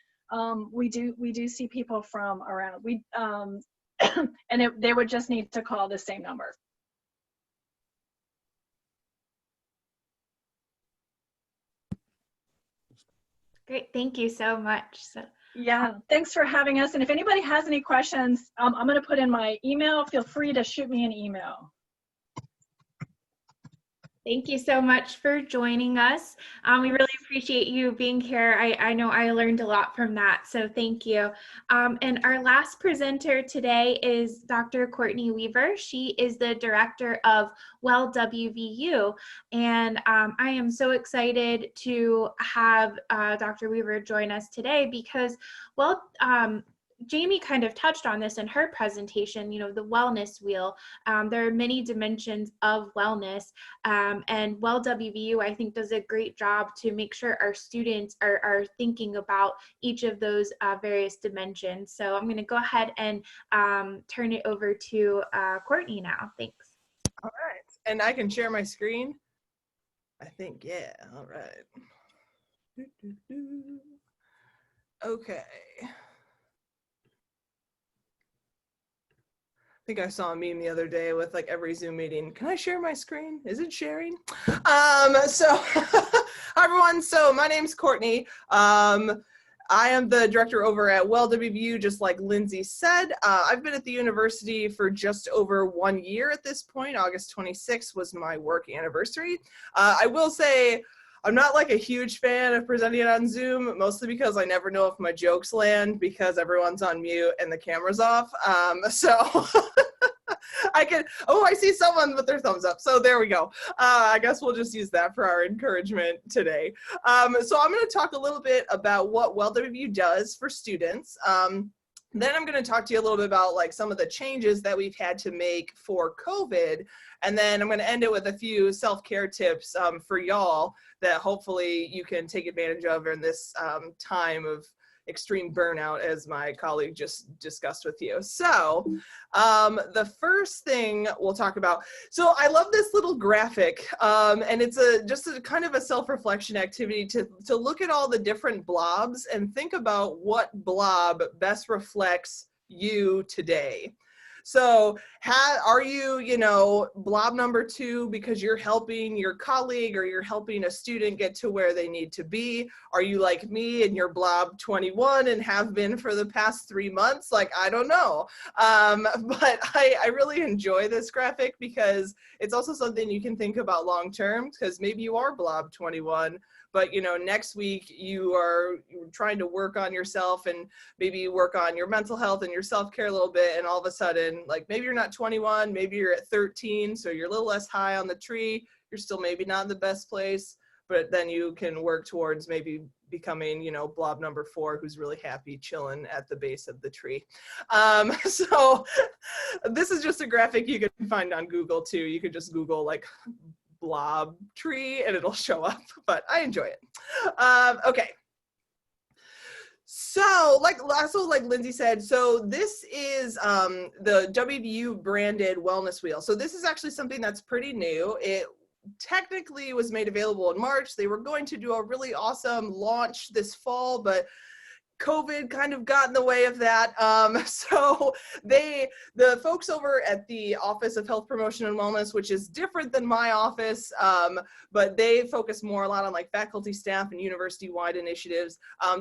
D: We do see people from around. And they would just need to call the same number.
B: Great, thank you so much.
D: Yeah, thanks for having us. And if anybody has any questions, I'm going to put in my email. Feel free to shoot me an email.
B: Thank you so much for joining us. We really appreciate you being here. I know I learned a lot from that, so thank you. And our last presenter today is Dr. Courtney Weaver. She is the director of Well WVU, and I am so excited to have Dr. Weaver join us today because, well, Jamie kind of touched on this in her presentation, you know, the wellness wheel. There are many dimensions of wellness, and Well WVU, I think, does a great job to make sure our students are thinking about each of those various dimensions. So I'm going to go ahead and turn it over to Courtney now. Thanks.
E: All right, and I can share my screen, I think. Yeah, all right. Okay. I think I saw a meme the other day with like every Zoom meeting. Can I share my screen? Is it sharing? So hi everyone. So my name's Courtney. I am the director over at Well WVU, just like Lindsay said. I've been at the university for just over 1 year at this point. August 26th was my work anniversary. I will say I'm not like a huge fan of presenting it on Zoom, mostly because I never know if my jokes land because everyone's on mute and the camera's off. So I can, oh, I see someone with their thumbs up. So there we go. I guess we'll just use that for our encouragement today. So I'm going to talk a little bit about what Well WVU does for students. Then I'm going to talk to you a little bit about like some of the changes that we've had to make for COVID. And then I'm going to end it with a few self-care tips for y'all that hopefully you can take advantage of in this time of extreme burnout, as my colleague just discussed with you. So the first thing we'll talk about, so I love this little graphic, and it's just a kind of a self-reflection activity to look at all the different blobs and think about what blob best reflects you today. So are you, you know, blob number 2 because you're helping your colleague or you're helping a student get to where they need to be? Are you like me and you're blob 21 and have been for the past 3 months? Like, I don't know. But I really enjoy this graphic because it's also something you can think about long term, because maybe you are blob 21. But, you know, next week you're trying to work on yourself and maybe you work on your mental health and your self-care a little bit. And all of a sudden, like maybe you're not 21, maybe you're at 13. So you're a little less high on the tree. You're still maybe not in the best place. but then you can work towards maybe becoming, you know, blob number 4, who's really happy chilling at the base of the tree. So this is just a graphic you can find on Google too. You could just Google like blob tree and it'll show up, but I enjoy it. Okay. So like Lindsay said, so this is the WVU branded wellness wheel. So this is actually something that's pretty new. It technically was made available in March. They were going to do a really awesome launch this fall, but COVID kind of got in the way of that. So the folks over at the Office of Health Promotion and Wellness, which is different than my office, but they focus more a lot on like faculty, staff, and university-wide initiatives.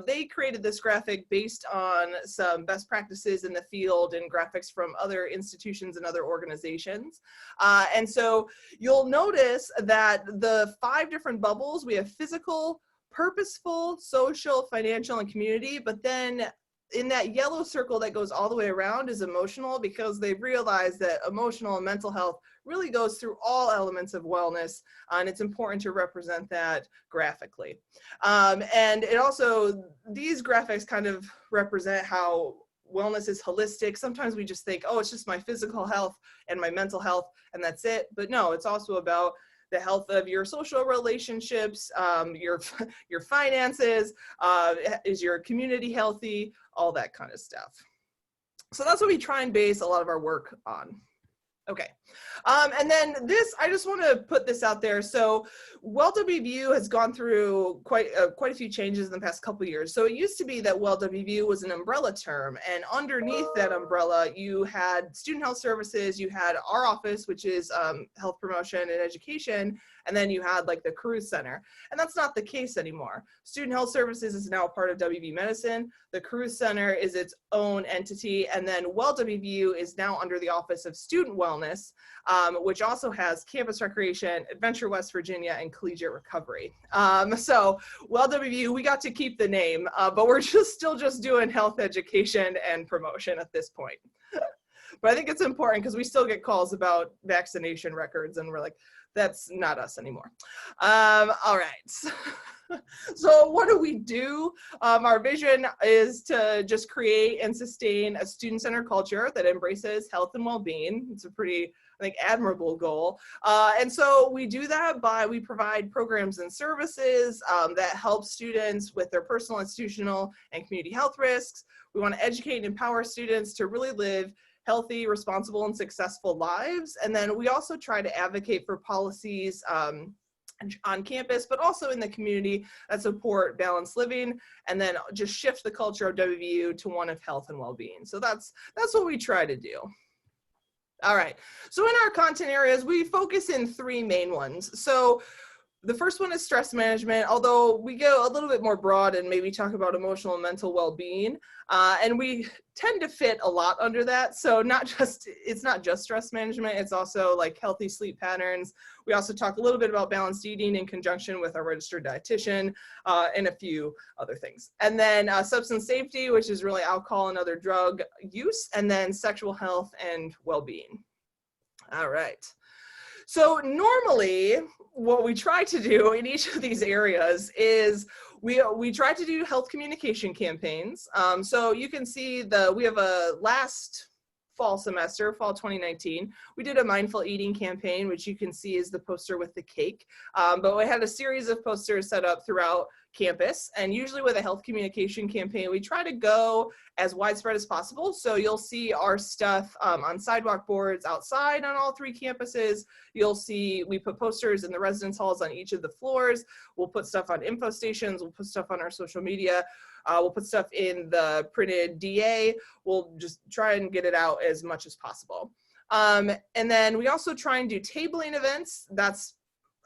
E: They created this graphic based on some best practices in the field and graphics from other institutions and other organizations. And so you'll notice that the 5 different bubbles, we have physical, purposeful, social, financial, and community, but then in that yellow circle that goes all the way around is emotional, because they've realized that emotional and mental health really goes through all elements of wellness, and it's important to represent that graphically. And it also, these graphics kind of represent how wellness is holistic. Sometimes we just think, oh, it's just my physical health and my mental health, and that's it. But no, it's also about the health of your social relationships, your finances, is your community healthy, all that kind of stuff. So that's what we try and base a lot of our work on. Okay, and then this, I just want to put this out there. So WellWVU has gone through quite a few changes in the past couple of years. So it used to be that WellWVU was an umbrella term, and underneath that umbrella, you had student health services, you had our office, which is health promotion and education, and then you had like the Carew Center. And that's not the case anymore. Student health services is now a part of WV Medicine. The Carew Center is its own entity, and then WellWVU is now under the Office of Student Wellness, which also has campus recreation, Adventure West Virginia, and collegiate recovery. So WellWVU, we got to keep the name, but we're still just doing health education and promotion at this point. But I think it's important because we still get calls about vaccination records, and we're like, that's not us anymore. All right. So what do we do? Our vision is to just create and sustain a student-centered culture that embraces health and well-being. It's a pretty, I think, admirable goal. And so we do that by, we provide programs and services that help students with their personal, institutional, and community health risks. We want to educate and empower students to really live healthy, responsible, and successful lives. And then we also try to advocate for policies on campus, but also in the community that support balanced living, and then just shift the culture of WVU to one of health and well-being. So that's what we try to do. All right, so in our content areas, we focus in 3 main ones. So the first one is stress management, although we go a little bit more broad and maybe talk about emotional and mental well-being. And we tend to fit a lot under that. So it's not just stress management, it's also like healthy sleep patterns. We also talk a little bit about balanced eating in conjunction with our registered dietitian, and a few other things. And then substance safety, which is really alcohol and other drug use, and then sexual health and well-being. All right. So normally, what we try to do in each of these areas is we try to do health communication campaigns. So you can see we have a last fall semester, fall 2019, we did a mindful eating campaign, which you can see is the poster with the cake. But we had a series of posters set up throughout campus, and usually with a health communication campaign, we try to go as widespread as possible. So you'll see our stuff on sidewalk boards outside on all 3 campuses. You'll see we put posters in the residence halls on each of the floors. We'll put stuff on info stations. We'll put stuff on our social media. We'll put stuff in the printed DA. We'll just try and get it out as much as possible. And then we also try and do tabling events. That's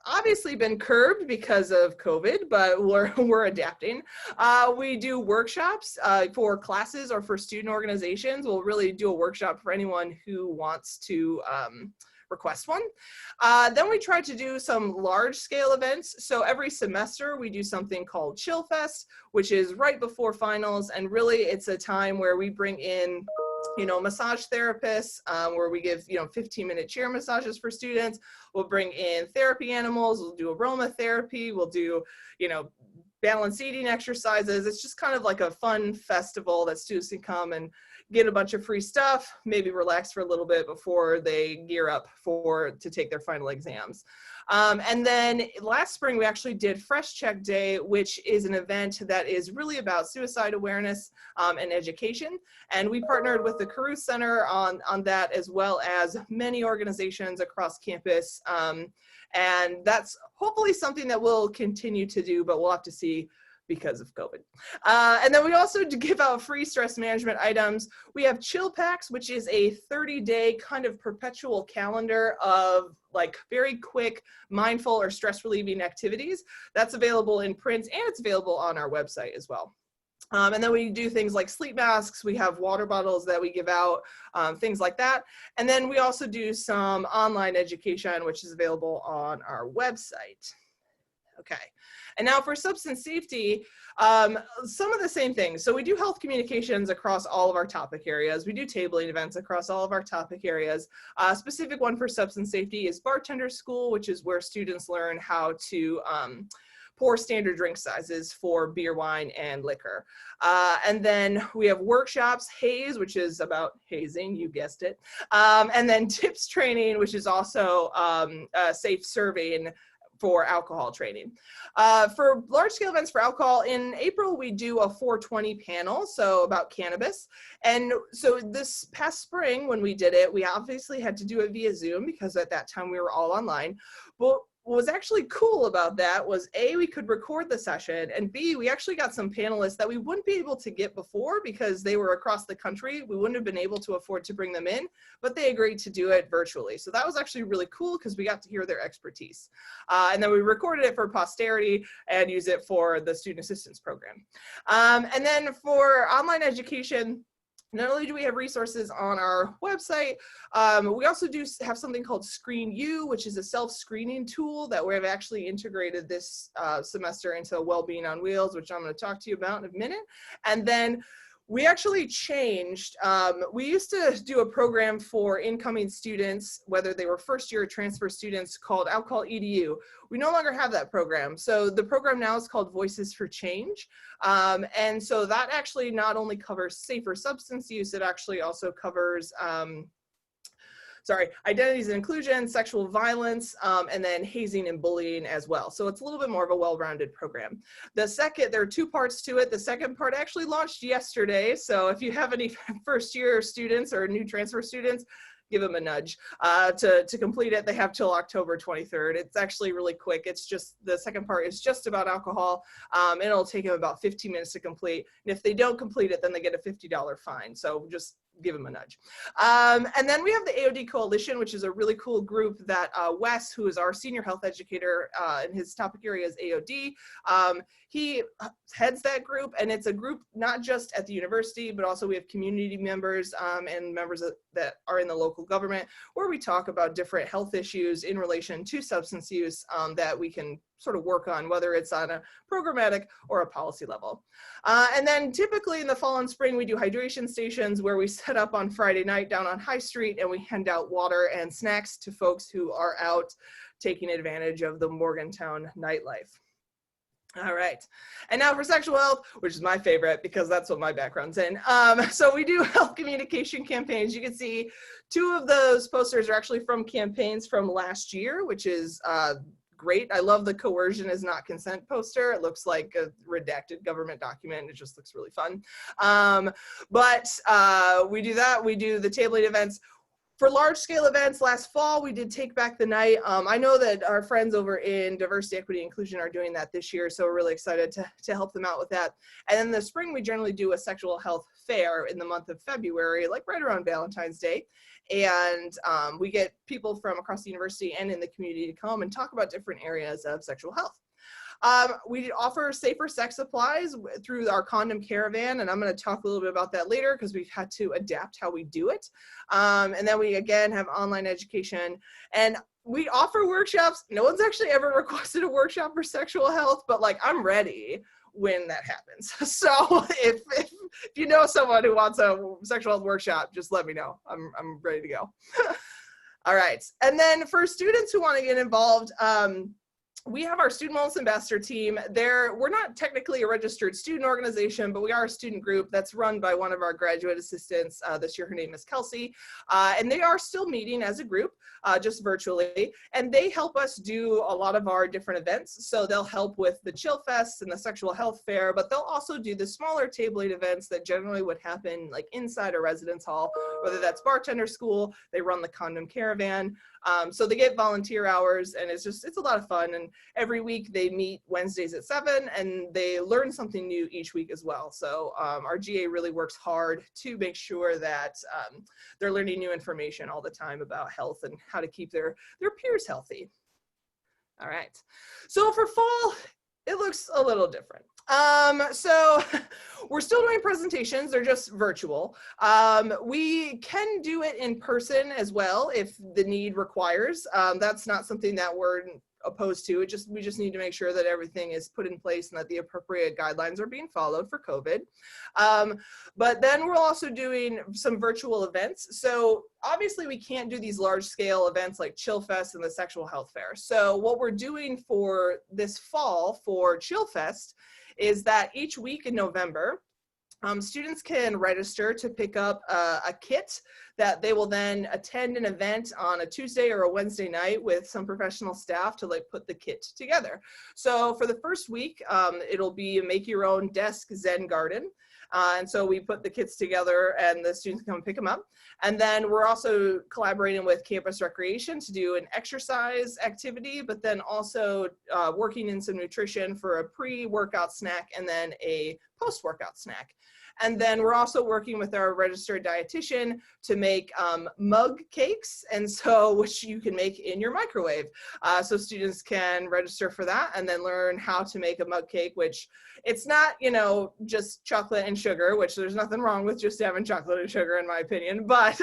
E: obviously been curbed because of COVID, but we're adapting. We do workshops for classes or for student organizations. We'll really do a workshop for anyone who wants to request one. Then we try to do some large scale events. So every semester we do something called Chill Fest, which is right before finals. And really it's a time where we bring in massage therapists, where we give, 15-minute chair massages for students. We'll bring in therapy animals. We'll do aromatherapy. We'll do, balanced eating exercises. It's just kind of like a fun festival that students can come and get a bunch of free stuff, maybe relax for a little bit before they gear up to take their final exams. And then last spring, we actually did Fresh Check Day, which is an event that is really about suicide awareness and education. And we partnered with the Carew Center on that, as well as many organizations across campus. And that's hopefully something that we'll continue to do, but we'll have to see because of COVID. And then we also give out free stress management items. We have Chill Packs, which is a 30-day kind of perpetual calendar of like very quick, mindful or stress relieving activities. That's available in print and it's available on our website as well. And then we do things like sleep masks. We have water bottles that we give out, things like that. And then we also do some online education, which is available on our website. Okay. And now for substance safety, some of the same things. So we do health communications across all of our topic areas. We do tabling events across all of our topic areas. A specific one for substance safety is Bartender School, which is where students learn how to pour standard drink sizes for beer, wine, and liquor. And then we have workshops, Haze, which is about hazing, you guessed it. And then tips training, which is also safe serving for alcohol training. For large scale events for alcohol, in April, we do a 420 panel, so about cannabis. And so this past spring when we did it, we obviously had to do it via Zoom because at that time we were all online. But what was actually cool about that was A, we could record the session, and B, we actually got some panelists that we wouldn't be able to get before because they were across the country. We wouldn't have been able to afford to bring them in, but they agreed to do it virtually. So that was actually really cool because we got to hear their expertise. And then we recorded it for posterity and use it for the student assistance program. And then for online education, not only do we have resources on our website, we also do have something called Screen U, which is a self-screening tool that we've actually integrated this semester into Wellbeing on Wheels, which I'm going to talk to you about in a minute. And then we actually changed, we used to do a program for incoming students, whether they were first year or transfer students, called Alcohol EDU. We no longer have that program. So the program now is called Voices for Change. And so that actually not only covers safer substance use, it actually also covers identities and inclusion, sexual violence, and then hazing and bullying as well. So it's a little bit more of a well-rounded program. There are two parts to it. The second part actually launched yesterday. So if you have any first year students or new transfer students, give them a nudge to complete it. They have till October 23rd. It's actually really quick. It's just, the second part is just about alcohol. And it'll take them about 15 minutes to complete. And if they don't complete it, then they get a $50 fine. So just give them a nudge. And then we have the AOD Coalition, which is a really cool group that Wes, who is our senior health educator, and his topic area is AOD, he heads that group, and it's a group not just at the university, but also we have community members and members that are in the local government, where we talk about different health issues in relation to substance use that we can sort of work on, whether it's on a programmatic or a policy level. And then typically in the fall and spring, we do hydration stations where we set up on Friday night down on High Street, and we hand out water and snacks to folks who are out taking advantage of the Morgantown nightlife. All right, and now for sexual health, which is my favorite because that's what my background's in. So we do health communication campaigns. You can see two of those posters are actually from campaigns from last year, which is great. I love the coercion is not consent poster. It looks like a redacted government document. It just looks really fun. But we do that. We do the tabling events. For large scale events, last fall, we did Take Back the Night. I know that our friends over in Diversity, Equity, Inclusion are doing that this year, so we're really excited to help them out with that. And in the spring, we generally do a sexual health fair in the month of February, like right around Valentine's Day. And we get people from across the university and in the community to come and talk about different areas of sexual health. We offer safer sex supplies through our condom caravan, and I'm going to talk a little bit about that later because we've had to adapt how we do it. And then we again have online education, and we offer workshops. No one's actually ever requested a workshop for sexual health, but like I'm ready when that happens. So if you know someone who wants a sexual health workshop, just let me know. I'm ready to go. All right. And then for students who want to get involved, we have our Student Wellness Ambassador team. We're not technically a registered student organization, but we are a student group that's run by one of our graduate assistants this year. Her name is Kelsey, and they are still meeting as a group, just virtually, and they help us do a lot of our different events. So they'll help with the Chill Fest and the Sexual Health Fair, but they'll also do the smaller table lead events that generally would happen like inside a residence hall, whether that's bartender school. They run the condom caravan. So they get volunteer hours, and it's a lot of fun. And every week they meet Wednesdays at 7, and they learn something new each week as well. So our GA really works hard to make sure that they're learning new information all the time about health and how to keep their peers healthy. All right. So for fall, it looks a little different. So we're still doing presentations, they're just virtual. We can do it in person as well if the need requires. That's not something that we're opposed to. We just need to make sure that everything is put in place and that the appropriate guidelines are being followed for COVID. But then we're also doing some virtual events. So obviously we can't do these large scale events like Chill Fest and the Sexual Health Fair. So what we're doing for this fall for Chill Fest is that each week in November, students can register to pick up a kit that they will then attend an event on a Tuesday or a Wednesday night with some professional staff to like put the kit together. So for the first week, it'll be a make your own desk Zen garden. And so we put the kits together and the students come pick them up. And then we're also collaborating with Campus Recreation to do an exercise activity, but then also working in some nutrition for a pre-workout snack and then a post-workout snack. And then we're also working with our registered dietitian to make mug cakes, and so which you can make in your microwave. So students can register for that and then learn how to make a mug cake, which it's not, just chocolate and sugar, which there's nothing wrong with just having chocolate and sugar in my opinion, but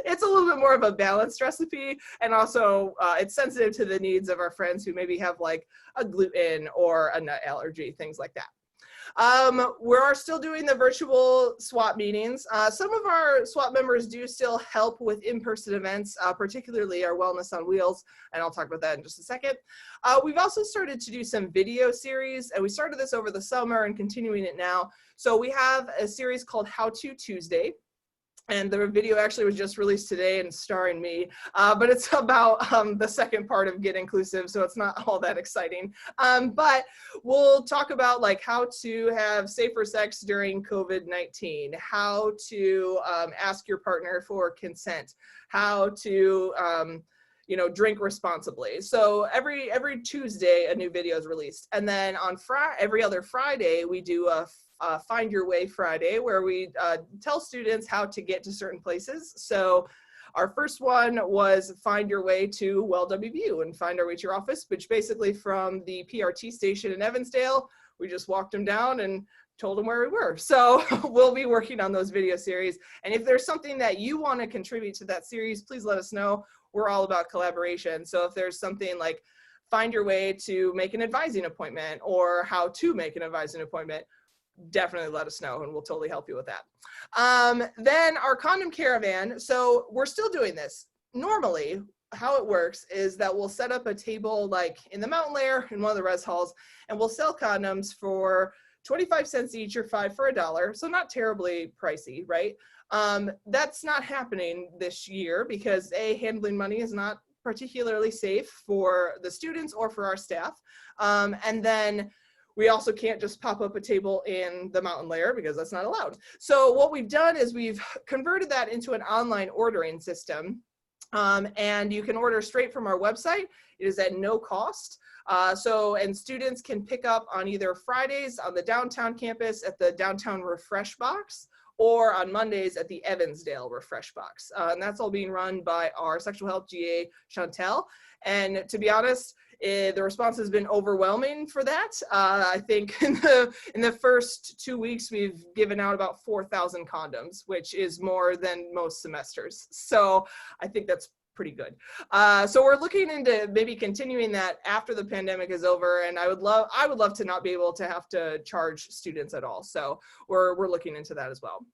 E: it's a little bit more of a balanced recipe, and also it's sensitive to the needs of our friends who maybe have like a gluten or a nut allergy, things like that. We are still doing the virtual SWAT meetings. Some of our SWAT members do still help with in-person events, particularly our Wellness on Wheels, and I'll talk about that in just a second. We've also started to do some video series, and we started this over the summer and continuing it now. So we have a series called How To Tuesday. And the video actually was just released today and starring me, but it's about the second part of Get Inclusive, so it's not all that exciting. But we'll talk about like how to have safer sex during COVID-19, how to ask your partner for consent, how to drink responsibly. So every Tuesday, a new video is released. And then on every other Friday, we do a Find Your Way Friday, where we tell students how to get to certain places. So our first one was find your way to Well WVU and find our way to your office, which basically from the PRT station in Evansdale, we just walked them down and told them where we were. So we'll be working on those video series. And if there's something that you want to contribute to that series, please let us know. We're all about collaboration. So if there's something like find your way to make an advising appointment or how to make an advising appointment, definitely let us know and we'll totally help you with that. Then our condom caravan. So we're still doing this. Normally, how it works is that we'll set up a table like in the mountain lair in one of the res halls, and we'll sell condoms for 25 cents each or 5 for $1. So not terribly pricey, right? That's not happening this year because handling money is not particularly safe for the students or for our staff. And then we also can't just pop up a table in the mountain lair because that's not allowed. So what we've done is we've converted that into an online ordering system. And you can order straight from our website. It is at no cost. And students can pick up on either Fridays on the downtown campus at the downtown refresh box, or on Mondays at the Evansdale refresh box. And that's all being run by our sexual health GA, Chantel. And to be honest, the response has been overwhelming for that. I think in the first 2 weeks, we've given out about 4,000 condoms, which is more than most semesters. So I think that's pretty good. So we're looking into maybe continuing that after the pandemic is over, and I would love to not be able to have to charge students at all. So we're looking into that as well.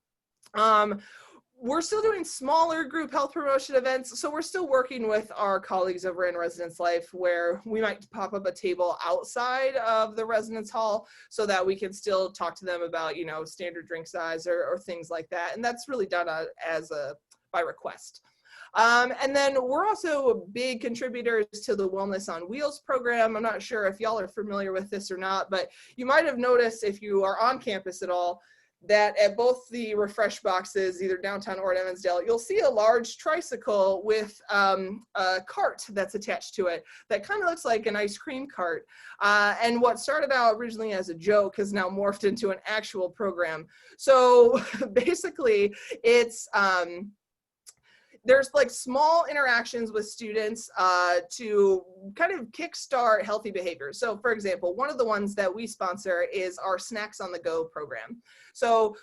E: We're still doing smaller group health promotion events. So we're still working with our colleagues over in Residence Life, where we might pop up a table outside of the residence hall so that we can still talk to them about, you know, standard drink size or things like that. And that's really done by request. And then we're also big contributors to the Wellness on Wheels program. I'm not sure if y'all are familiar with this or not, but you might have noticed if you are on campus at all, that at both the refresh boxes, either downtown or at Evansdale, you'll see a large tricycle with a cart that's attached to it that kind of looks like an ice cream cart. And what started out originally as a joke has now morphed into an actual program. So basically, it's there's like small interactions with students to kind of kickstart healthy behaviors. So for example, one of the ones that we sponsor is our Snacks on the Go program. So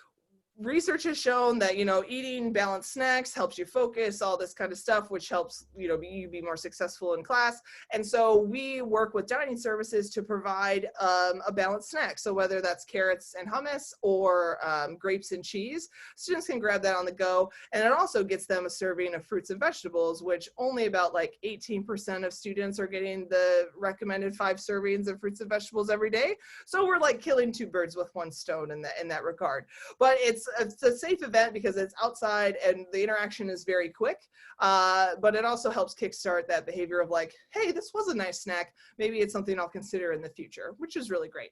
E: research has shown that, you know, eating balanced snacks helps you focus, all this kind of stuff, which helps, you know, you be more successful in class. And so we work with dining services to provide a balanced snack. So whether that's carrots and hummus or grapes and cheese, students can grab that on the go. And it also gets them a serving of fruits and vegetables, which only about like 18% of students are getting the recommended 5 servings of fruits and vegetables every day. So we're like killing 2 birds with 1 stone in that regard. But it's a safe event because it's outside and the interaction is very quick, but it also helps kickstart that behavior of like, hey, this was a nice snack. Maybe it's something I'll consider in the future, which is really great.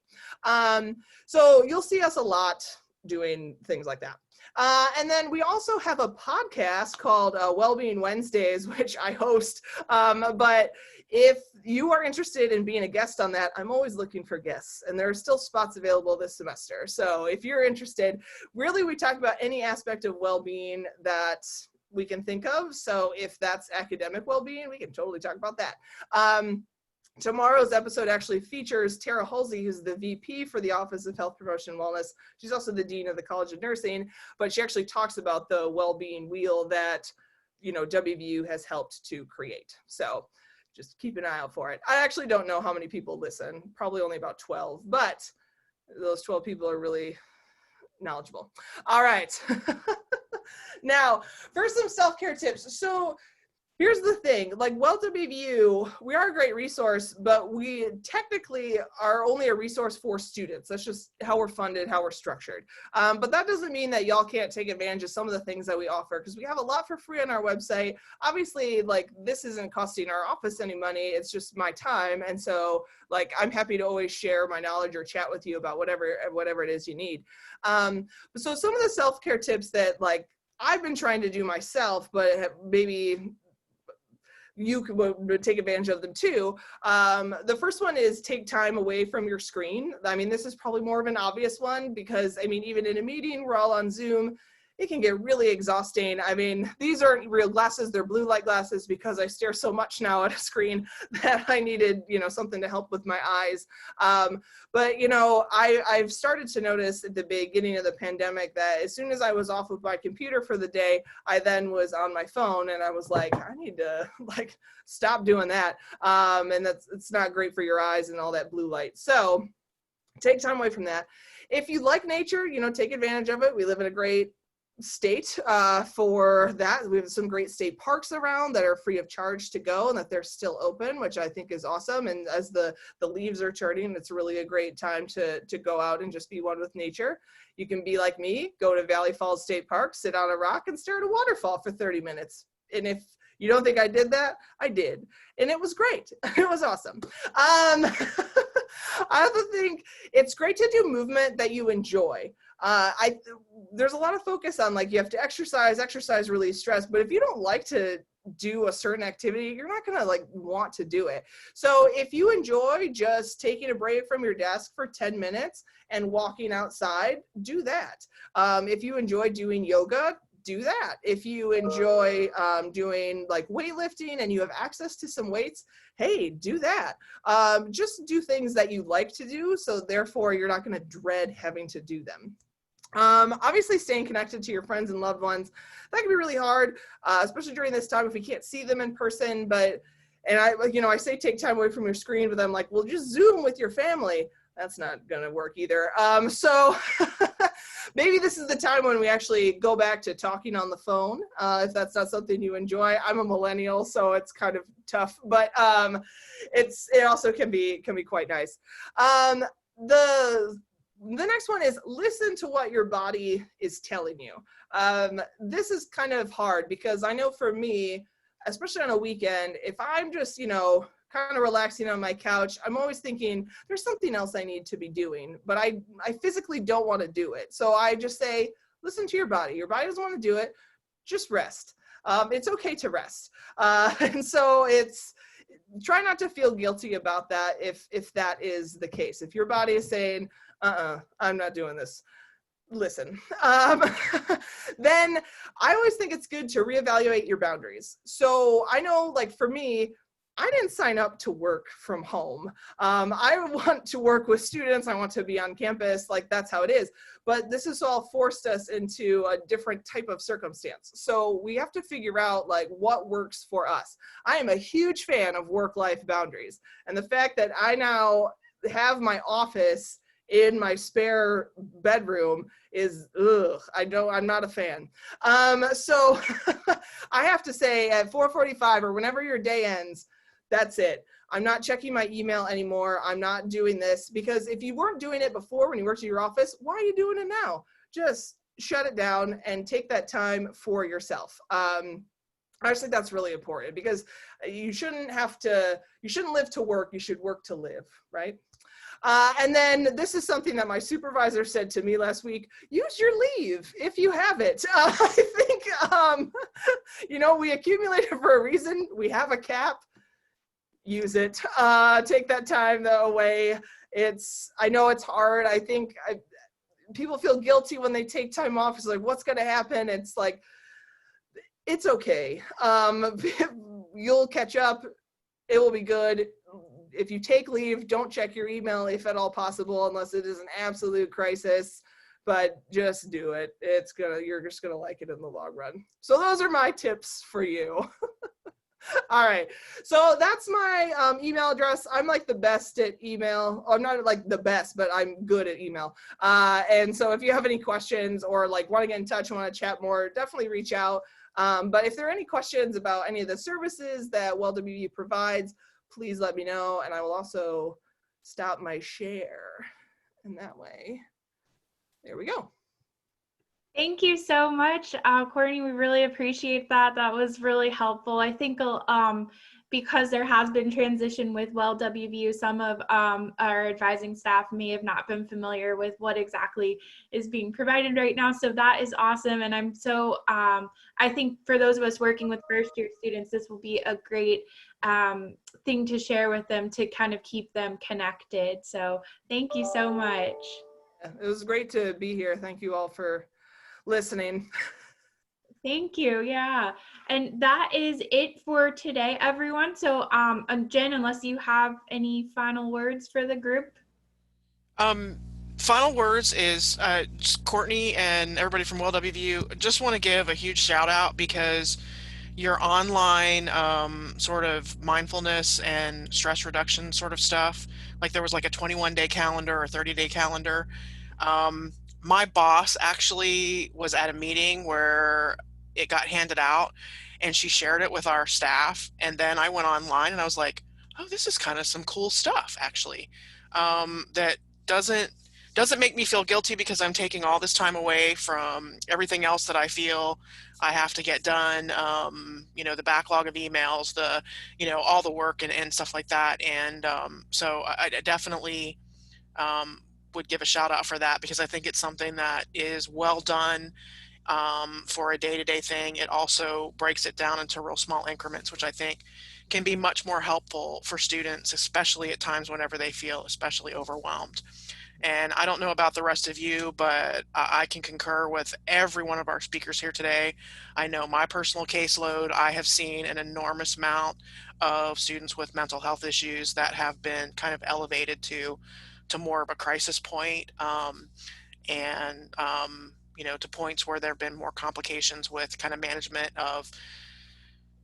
E: So you'll see us a lot doing things like that. And then we also have a podcast called Wellbeing Wednesdays, which I host. But if you are interested in being a guest on that, I'm always looking for guests, and there are still spots available this semester. So if you're interested, really we talk about any aspect of well-being that we can think of. So if that's academic well-being, we can totally talk about that. Tomorrow's episode actually features Tara Halsey, who's the VP for the Office of Health Promotion and Wellness. She's also the Dean of the College of Nursing, but she actually talks about the well-being wheel that, you know, WVU has helped to create. So just keep an eye out for it. I actually don't know how many people listen, probably only about 12, but those 12 people are really knowledgeable. All right. Now, for some self-care tips. So here's the thing, like WellWVU, we are a great resource, but we technically are only a resource for students. That's just how we're funded, how we're structured. But that doesn't mean that y'all can't take advantage of some of the things that we offer, because we have a lot for free on our website. Obviously, like, this isn't costing our office any money, it's just my time. And so, like, I'm happy to always share my knowledge or chat with you about whatever it is you need. So some of the self-care tips that, like, I've been trying to do myself, but maybe you could take advantage of them too. The first one is take time away from your screen. I mean, this is probably more of an obvious one because, I mean, even in a meeting, we're all on Zoom. It can get really exhausting. I mean, these aren't real glasses, they're blue light glasses because I stare so much now at a screen that I needed, you know, something to help with my eyes. But, you know, I've started to notice at the beginning of the pandemic that as soon as I was off of my computer for the day, I then was on my phone and I was like, I need to like stop doing that. And it's not great for your eyes and all that blue light. So take time away from that. If you like nature, you know, take advantage of it. We live in a great state for that. We have some great state parks around that are free of charge to go and that they're still open, which I think is awesome. And as the leaves are turning, it's really a great time to go out and just be one with nature. You can be like me, go to Valley Falls State Park, sit on a rock and stare at a waterfall for 30 minutes. And if you don't think I did that, I did. And it was great. It was awesome. I also think it's great to do movement that you enjoy. There's a lot of focus on like you have to exercise release stress, but if you don't like to do a certain activity, you're not gonna like want to do it. So if you enjoy just taking a break from your desk for 10 minutes and walking outside, do that. If you enjoy doing yoga, do that. If you enjoy doing like weightlifting and you have access to some weights, hey, do that. Just do things that you like to do, so therefore you're not going to dread having to do them. Obviously, staying connected to your friends and loved ones, that can be really hard, especially during this time if we can't see them in person. And I say take time away from your screen, but I'm like, well, just Zoom with your family. That's not going to work either. So maybe this is the time when we actually go back to talking on the phone, if that's not something you enjoy. I'm a millennial, so it's kind of tough, but it also can be quite nice. The next one is listen to what your body is telling you. This is kind of hard because I know for me, especially on a weekend, if I'm just, kind of relaxing on my couch, I'm always thinking there's something else I need to be doing, but I physically don't want to do it. So I just say, listen to your body. Your body doesn't want to do it. Just rest. It's okay to rest. And so try not to feel guilty about that if that is the case. If your body is saying, I'm not doing this, listen. Then I always think it's good to reevaluate your boundaries. So I know, like for me, I didn't sign up to work from home. I want to work with students. I want to be on campus. Like that's how it is. But this has all forced us into a different type of circumstance. So we have to figure out like what works for us. I am a huge fan of work-life boundaries. And the fact that I now have my office in my spare bedroom is, I'm not a fan. So I have to say at 4:45 or whenever your day ends, that's it. I'm not checking my email anymore. I'm not doing this, because if you weren't doing it before when you worked at your office, why are you doing it now? Just shut it down and take that time for yourself. I just think that's really important, because you shouldn't live to work. You should work to live, right? And then this is something that my supervisor said to me last week: use your leave if you have it. I think, we accumulate it for a reason. We have a cap. Use it. Take that time away. I know it's hard. I think people feel guilty when they take time off. It's like, what's going to happen? It's like, it's okay. You'll catch up. It will be good. If you take leave, don't check your email if at all possible, unless it is an absolute crisis, but just do it. You're just going to like it in the long run. So those are my tips for you. All right. So that's my email address. I'm like the best at email. I'm not like the best, but I'm good at email. And so if you have any questions or like want to get in touch and want to chat more, definitely reach out. But if there are any questions about any of the services that WellWVU provides, please let me know. And I will also stop my share. And that way, there we go.
B: Thank you so much, Courtney. We really appreciate that. That was really helpful. I think because there has been transition with WellWVU, some of our advising staff may have not been familiar with what exactly is being provided right now. So that is awesome. And I'm so, I think for those of us working with first-year students, this will be a great thing to share with them to kind of keep them connected. So thank you so much.
E: It was great to be here. Thank you all for listening.
B: Thank you. Yeah. And that is it for today, everyone. So Jen, unless you have any final words for the group.
A: Final words is just Courtney and everybody from WellWVU. Just want to give a huge shout out, because your online sort of mindfulness and stress reduction sort of stuff, like there was like a 21-day calendar or 30-day calendar. My boss actually was at a meeting where it got handed out, and she shared it with our staff. And then I went online and I was like, oh, this is kind of some cool stuff, actually, that doesn't make me feel guilty because I'm taking all this time away from everything else that I feel I have to get done. The backlog of emails, all the work and stuff like that. And so I definitely would give a shout out for that, because I think it's something that is well done for a day-to-day thing. It also breaks it down into real small increments, which I think can be much more helpful for students, especially at times whenever they feel especially overwhelmed. And I don't know about the rest of you, but I can concur with every one of our speakers here today. I know my personal caseload, I have seen an enormous amount of students with mental health issues that have been kind of elevated to more of a crisis point. and to points where there have been more complications with kind of management of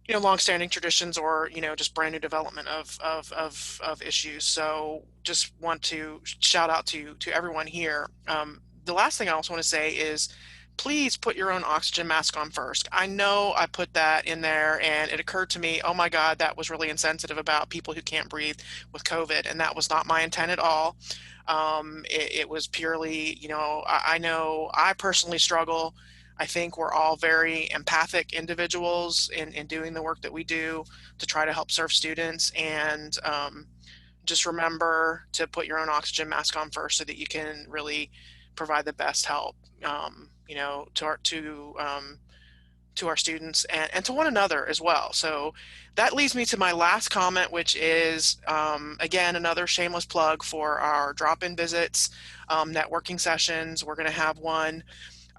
A: longstanding traditions, or just brand new development of issues. So just want to shout out to everyone here. The last thing I also want to say is, please put your own oxygen mask on first. I know I put that in there, and it occurred to me, oh my God, that was really insensitive about people who can't breathe with COVID, and that was not my intent at all. It was purely, I know I personally struggle. I think we're all very empathic individuals in doing the work that we do to try to help serve students. And just remember to put your own oxygen mask on first, so that you can really provide the best help, to our students, and to one another as well. So that leads me to my last comment, which is, again, another shameless plug for our drop-in visits, networking sessions. We're going to have one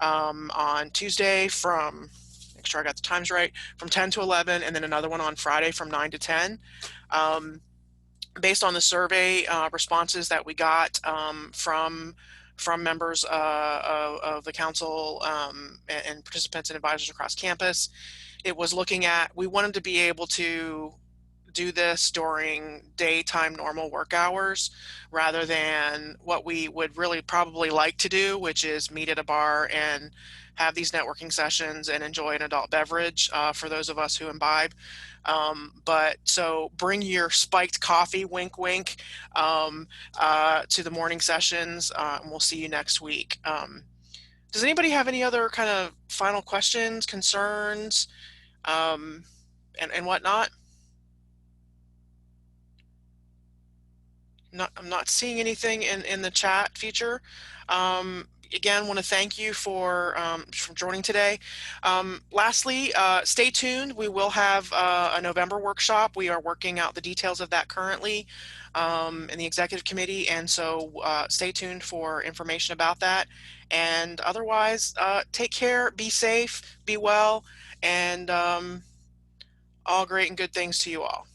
A: on Tuesday from, make sure I got the times right, from 10 to 11, and then another one on Friday from 9 to 10. Based on the survey responses that we got from members of the council, and participants and advisors across campus, it was looking at, we wanted to be able to do this during daytime normal work hours, rather than what we would really probably like to do, which is meet at a bar and have these networking sessions and enjoy an adult beverage, for those of us who imbibe. But so bring your spiked coffee, wink, wink, to the morning sessions, and we'll see you next week. Does anybody have any other kind of final questions, concerns, and whatnot? I'm not seeing anything in the chat feature. Again, want to thank you for joining today. Lastly, stay tuned. We will have a November workshop. We are working out the details of that currently in the executive committee, and so stay tuned for information about that. And otherwise, take care, be safe, be well, and all great and good things to you all.